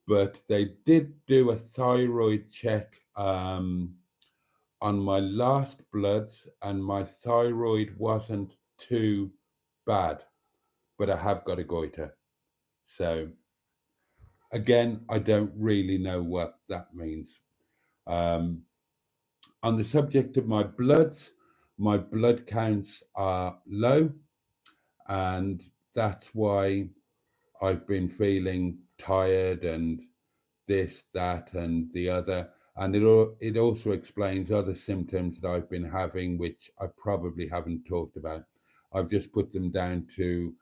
but they did do a thyroid check on my last bloods, and my thyroid wasn't too bad, but I have got a goiter. So again, I don't really know what that means. On the subject of my bloods, my blood counts are low, and that's why I've been feeling tired and this, that, and the other. And it also explains other symptoms that I've been having, which I probably haven't talked about. I've just put them down to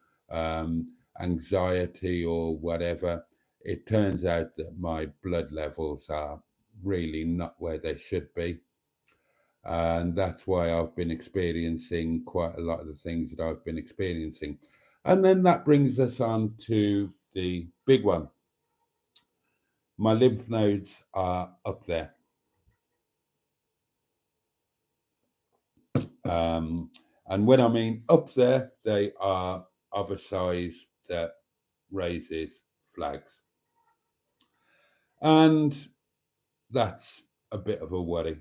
anxiety or whatever. It turns out that my blood levels are really not where they should be. And that's why I've been experiencing quite a lot of the things that I've been experiencing. And then that brings us on to the big one. My lymph nodes are up there. And when I mean up there, they are of a size that raises flags. And that's a bit of a worry.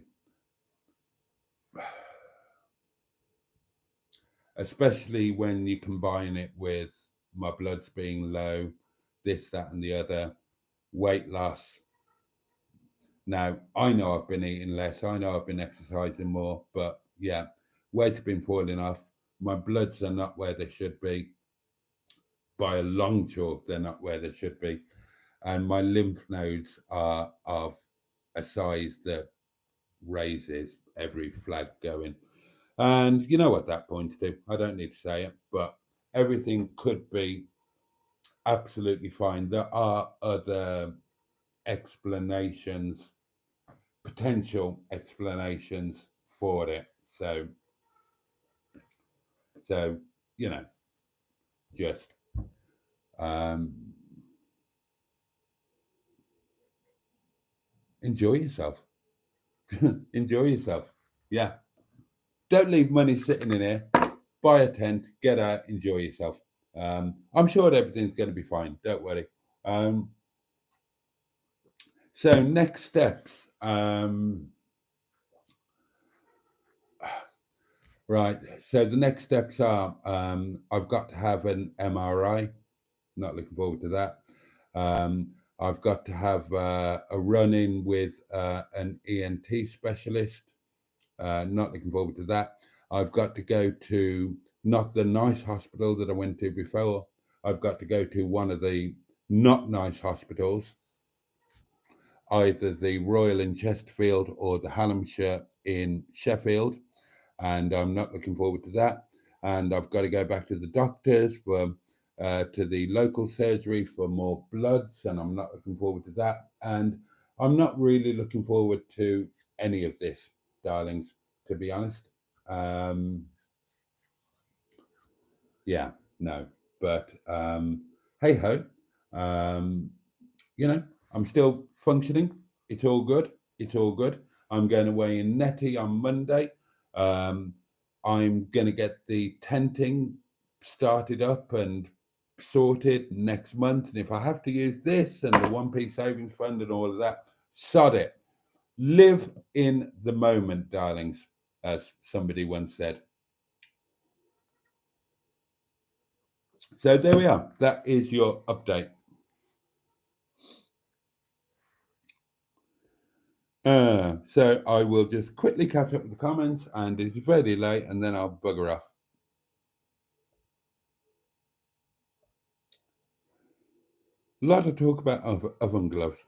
Especially when you combine it with my bloods being low, this, that, and the other, weight loss. Now, I know I've been eating less. I know I've been exercising more, but yeah, weight's been falling off. My bloods are not where they should be. By a long chalk, they're not where they should be. And my lymph nodes are of a size that raises every flag going. And you know what that points to. I don't need to say it, but everything could be absolutely fine. There are other explanations, potential explanations for it. So you know, just enjoy yourself. Enjoy yourself. Yeah. Don't leave money sitting in here. Buy a tent, get out, enjoy yourself. I'm sure everything's going to be fine. Don't worry. So next steps. Right. So the next steps are I've got to have an MRI. Not looking forward to that. I've got to have a run-in with an ENT specialist. Not looking forward to that. I've got to go to not the nice hospital that I went to before. I've got to go to one of the not nice hospitals, either the Royal in Chesterfield or the Hallamshire in Sheffield. And I'm not looking forward to that. And I've got to go back to the doctors for to the local surgery for more bloods, and I'm not looking forward to that. And I'm not really looking forward to any of this, darlings, to be honest. Yeah, no, but hey ho, you know, I'm still functioning. It's all good. It's all good. I'm going away in Netty on Monday. I'm going to get the tenting started up and sorted next month. And if I have to use this and the 1p savings fund and all of that, sod it. Live in the moment, darlings, as somebody once said. So there we are. That is your update. So I will just quickly catch up with the comments, and it's very late, and then I'll bugger off. A lot of talk about oven gloves.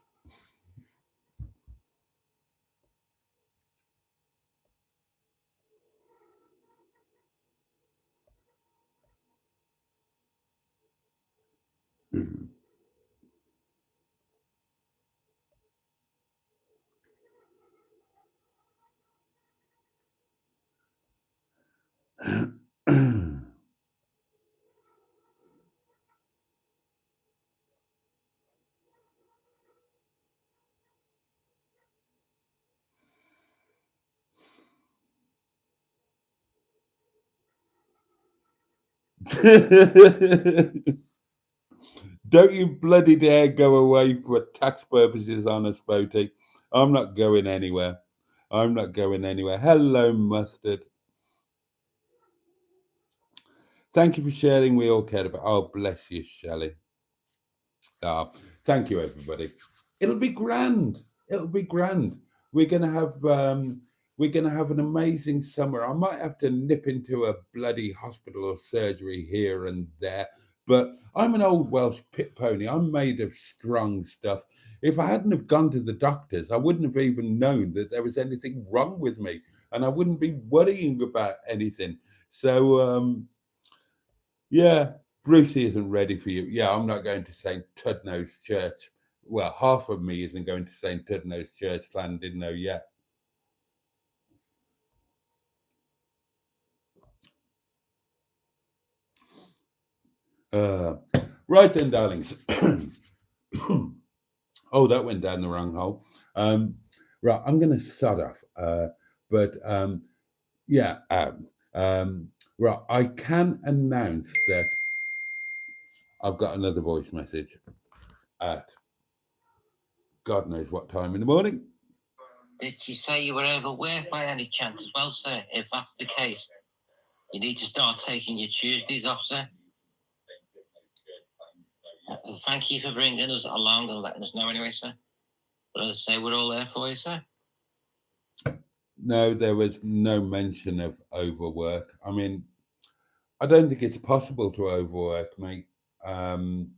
Don't you bloody dare go away for tax purposes on us, Boaty. I'm not going anywhere. I'm not going anywhere. Hello, Mustard. Thank you for sharing. We all cared about. Oh, bless you, Shelley. Thank you, everybody. It'll be grand. It'll be grand. We're gonna have an amazing summer. I might have to nip into a bloody hospital or surgery here and there, but I'm an old Welsh pit pony. I'm made of strong stuff. If I hadn't have gone to the doctors, I wouldn't have even known that there was anything wrong with me, and I wouldn't be worrying about anything. So yeah, Brucey isn't ready for you. Yeah, I'm not going to St. Tudnose Church. Well, half of me isn't going to St. Tudnose Church. Clan didn't know yet. Right then, darlings. Oh, that went down the wrong hole. Right, I'm going to sod off. Right, I can announce that I've got another voice message at God knows what time in the morning. Did she say you were overworked by any chance as well, sir? If that's the case, you need to start taking your Tuesdays off, sir. Thank you for bringing us along and letting us know anyway, sir. But as I say, we're all there for you, sir. No, there was no mention of overwork. I mean, I don't think it's possible to overwork, mate. The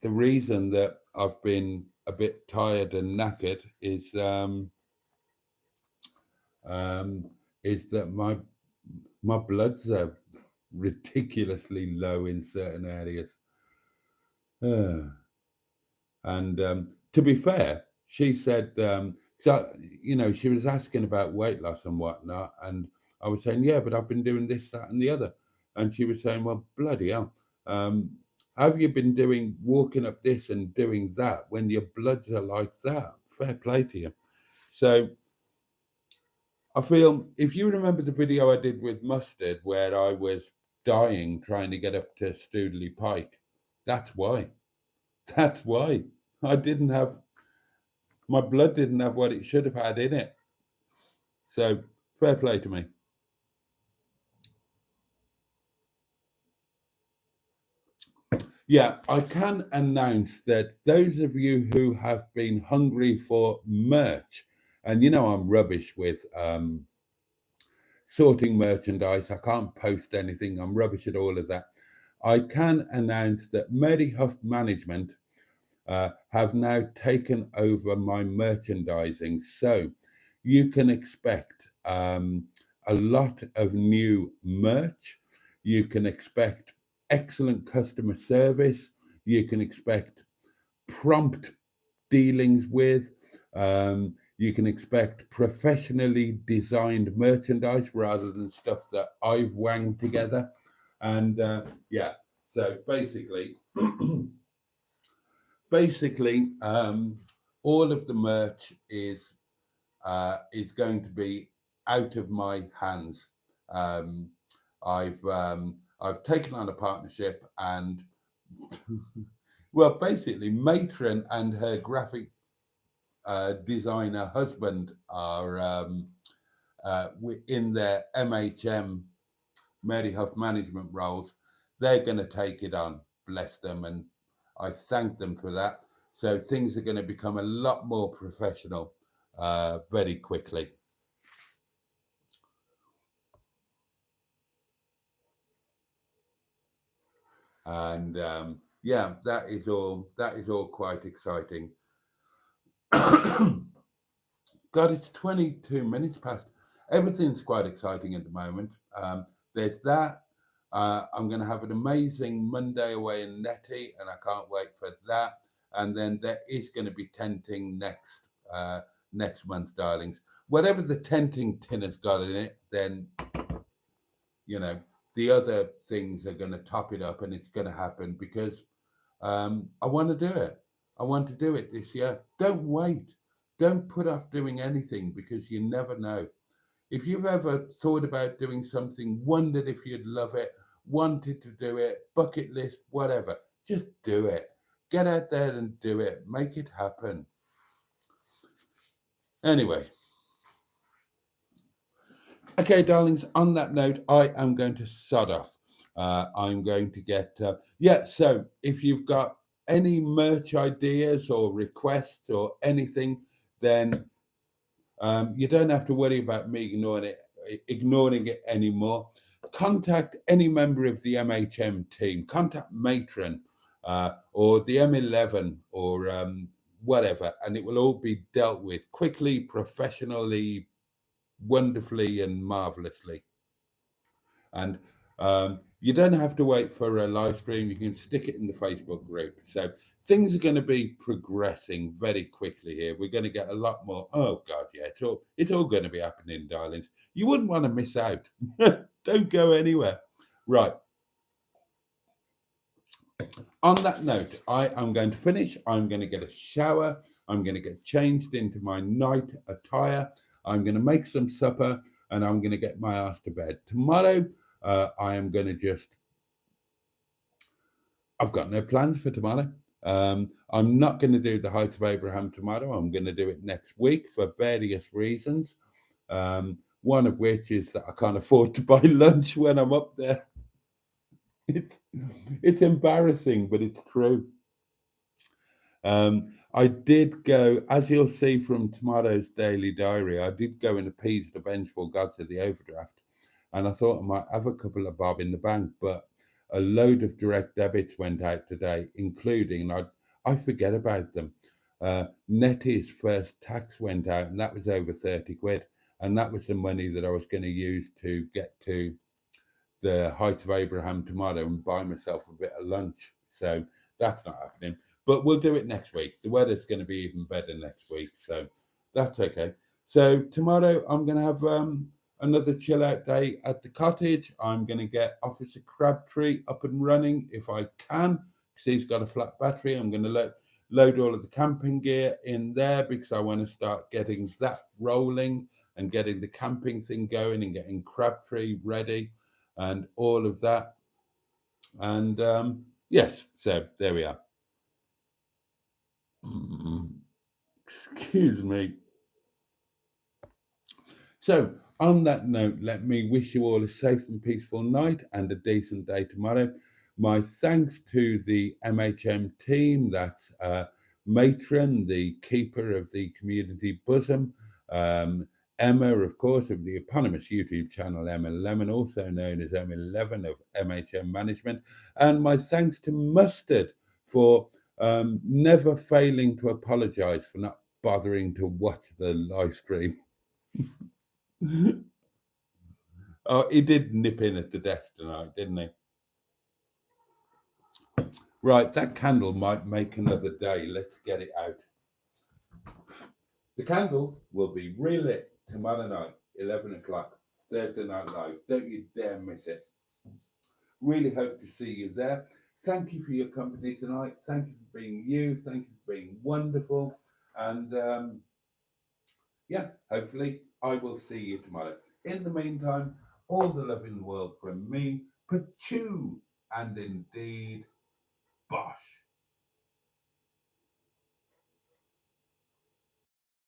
reason that I've been a bit tired and knackered is that my bloods are ridiculously low in certain areas. And to be fair, she said, so, you know, she was asking about weight loss and whatnot. And I was saying, yeah, but I've been doing this, that, and the other. And she was saying, well, bloody hell. Have you been walking up this and doing that when your bloods are like that? Fair play to you. So I feel, if you remember the video I did with Mustard where I was dying trying to get up to Stoodley Pike, that's why. That's why. My blood didn't have what it should have had in it. So fair play to me. Yeah, I can announce that those of you who have been hungry for merch, and you know I'm rubbish with sorting merchandise. I can't post anything. I'm rubbish at all of that. I can announce that Mary Huff Management have now taken over my merchandising. So you can expect a lot of new merch. You can expect excellent customer service. You can expect prompt dealings with. You can expect professionally designed merchandise rather than stuff that I've wanged together. And yeah, so basically, all of the merch is going to be out of my hands. I've taken on a partnership, and well, basically, Matron and her graphic designer husband are in their MHM Mary Huff management roles. They're going to take it on, bless them, and I thank them for that. So things are going to become a lot more professional very quickly. And yeah, that is all quite exciting. God, it's 22 minutes past. Everything's quite exciting at the moment. There's that. I'm going to have an amazing Monday away in Netty, and I can't wait for that. And then there is going to be tenting next month, darlings. Whatever the tenting tin has got in it, then, you know, the other things are going to top it up, and it's going to happen because I want to do it. I want to do it this year. Don't wait. Don't put off doing anything because you never know. If you've ever thought about doing something, wondered if you'd love it, wanted to do it, bucket list, whatever, just do it. Get out there and do it. Make it happen. Anyway. Okay, darlings, on that note, I am going to sod off. I'm going to get, so if you've got any merch ideas or requests or anything, then you don't have to worry about me ignoring it anymore. Contact any member of the MHM team. Contact Matron or the M11 or whatever, and it will all be dealt with quickly, professionally, wonderfully, and marvelously. And you don't have to wait for a live stream. You can stick it in the Facebook group. So things are going to be progressing very quickly here. We're going to get a lot more. Oh God, yeah, it's all going to be happening, darlings. You wouldn't want to miss out. Don't go anywhere. Right. On that note, I am going to finish. I'm going to get a shower. I'm going to get changed into my night attire. I'm going to make some supper, and I'm going to get my ass to bed. Tomorrow, I am going to I've got no plans for tomorrow. I'm not going to do the Heights of Abraham tomorrow. I'm going to do it next week for various reasons. One of which is that I can't afford to buy lunch when I'm up there. It's embarrassing, but it's true. I did go, as you'll see from tomorrow's daily diary, I did go and appease the vengeful gods of the overdraft. And I thought I might have a couple of bob in the bank, but a load of direct debits went out today, including, I forget about them. Nettie's first tax went out, and that was over 30 quid. And that was the money that I was going to use to get to the Heights of Abraham tomorrow and buy myself a bit of lunch. So that's not happening. But we'll do it next week. The weather's going to be even better next week. So that's okay. So tomorrow I'm going to have another chill out day at the cottage. I'm going to get Officer Crabtree up and running if I can, because he's got a flat battery. I'm going to load all of the camping gear in there because I want to start getting that rolling and getting the camping thing going and getting Crabtree ready and all of that. And yes, so there we are. Excuse me. So on that note, let me wish you all a safe and peaceful night and a decent day tomorrow. My thanks to the MHM team, that's Matron, the keeper of the community bosom, Emma, of course, of the eponymous YouTube channel Emma Lemon, also known as M11 of MHM Management, and my thanks to Mustard for never failing to apologize for not bothering to watch the live stream. Oh, he did nip in at the desk tonight, didn't he? Right, that candle might make another day. Let's get it out. The candle will be relit tomorrow night, 11 o'clock, Thursday Night Live. Don't you dare miss it. Really hope to see you there. Thank you for your company tonight. Thank you for being you. Thank you for being wonderful. And yeah, hopefully I will see you tomorrow. In the meantime, all the love in the world from me, Pachoo, and indeed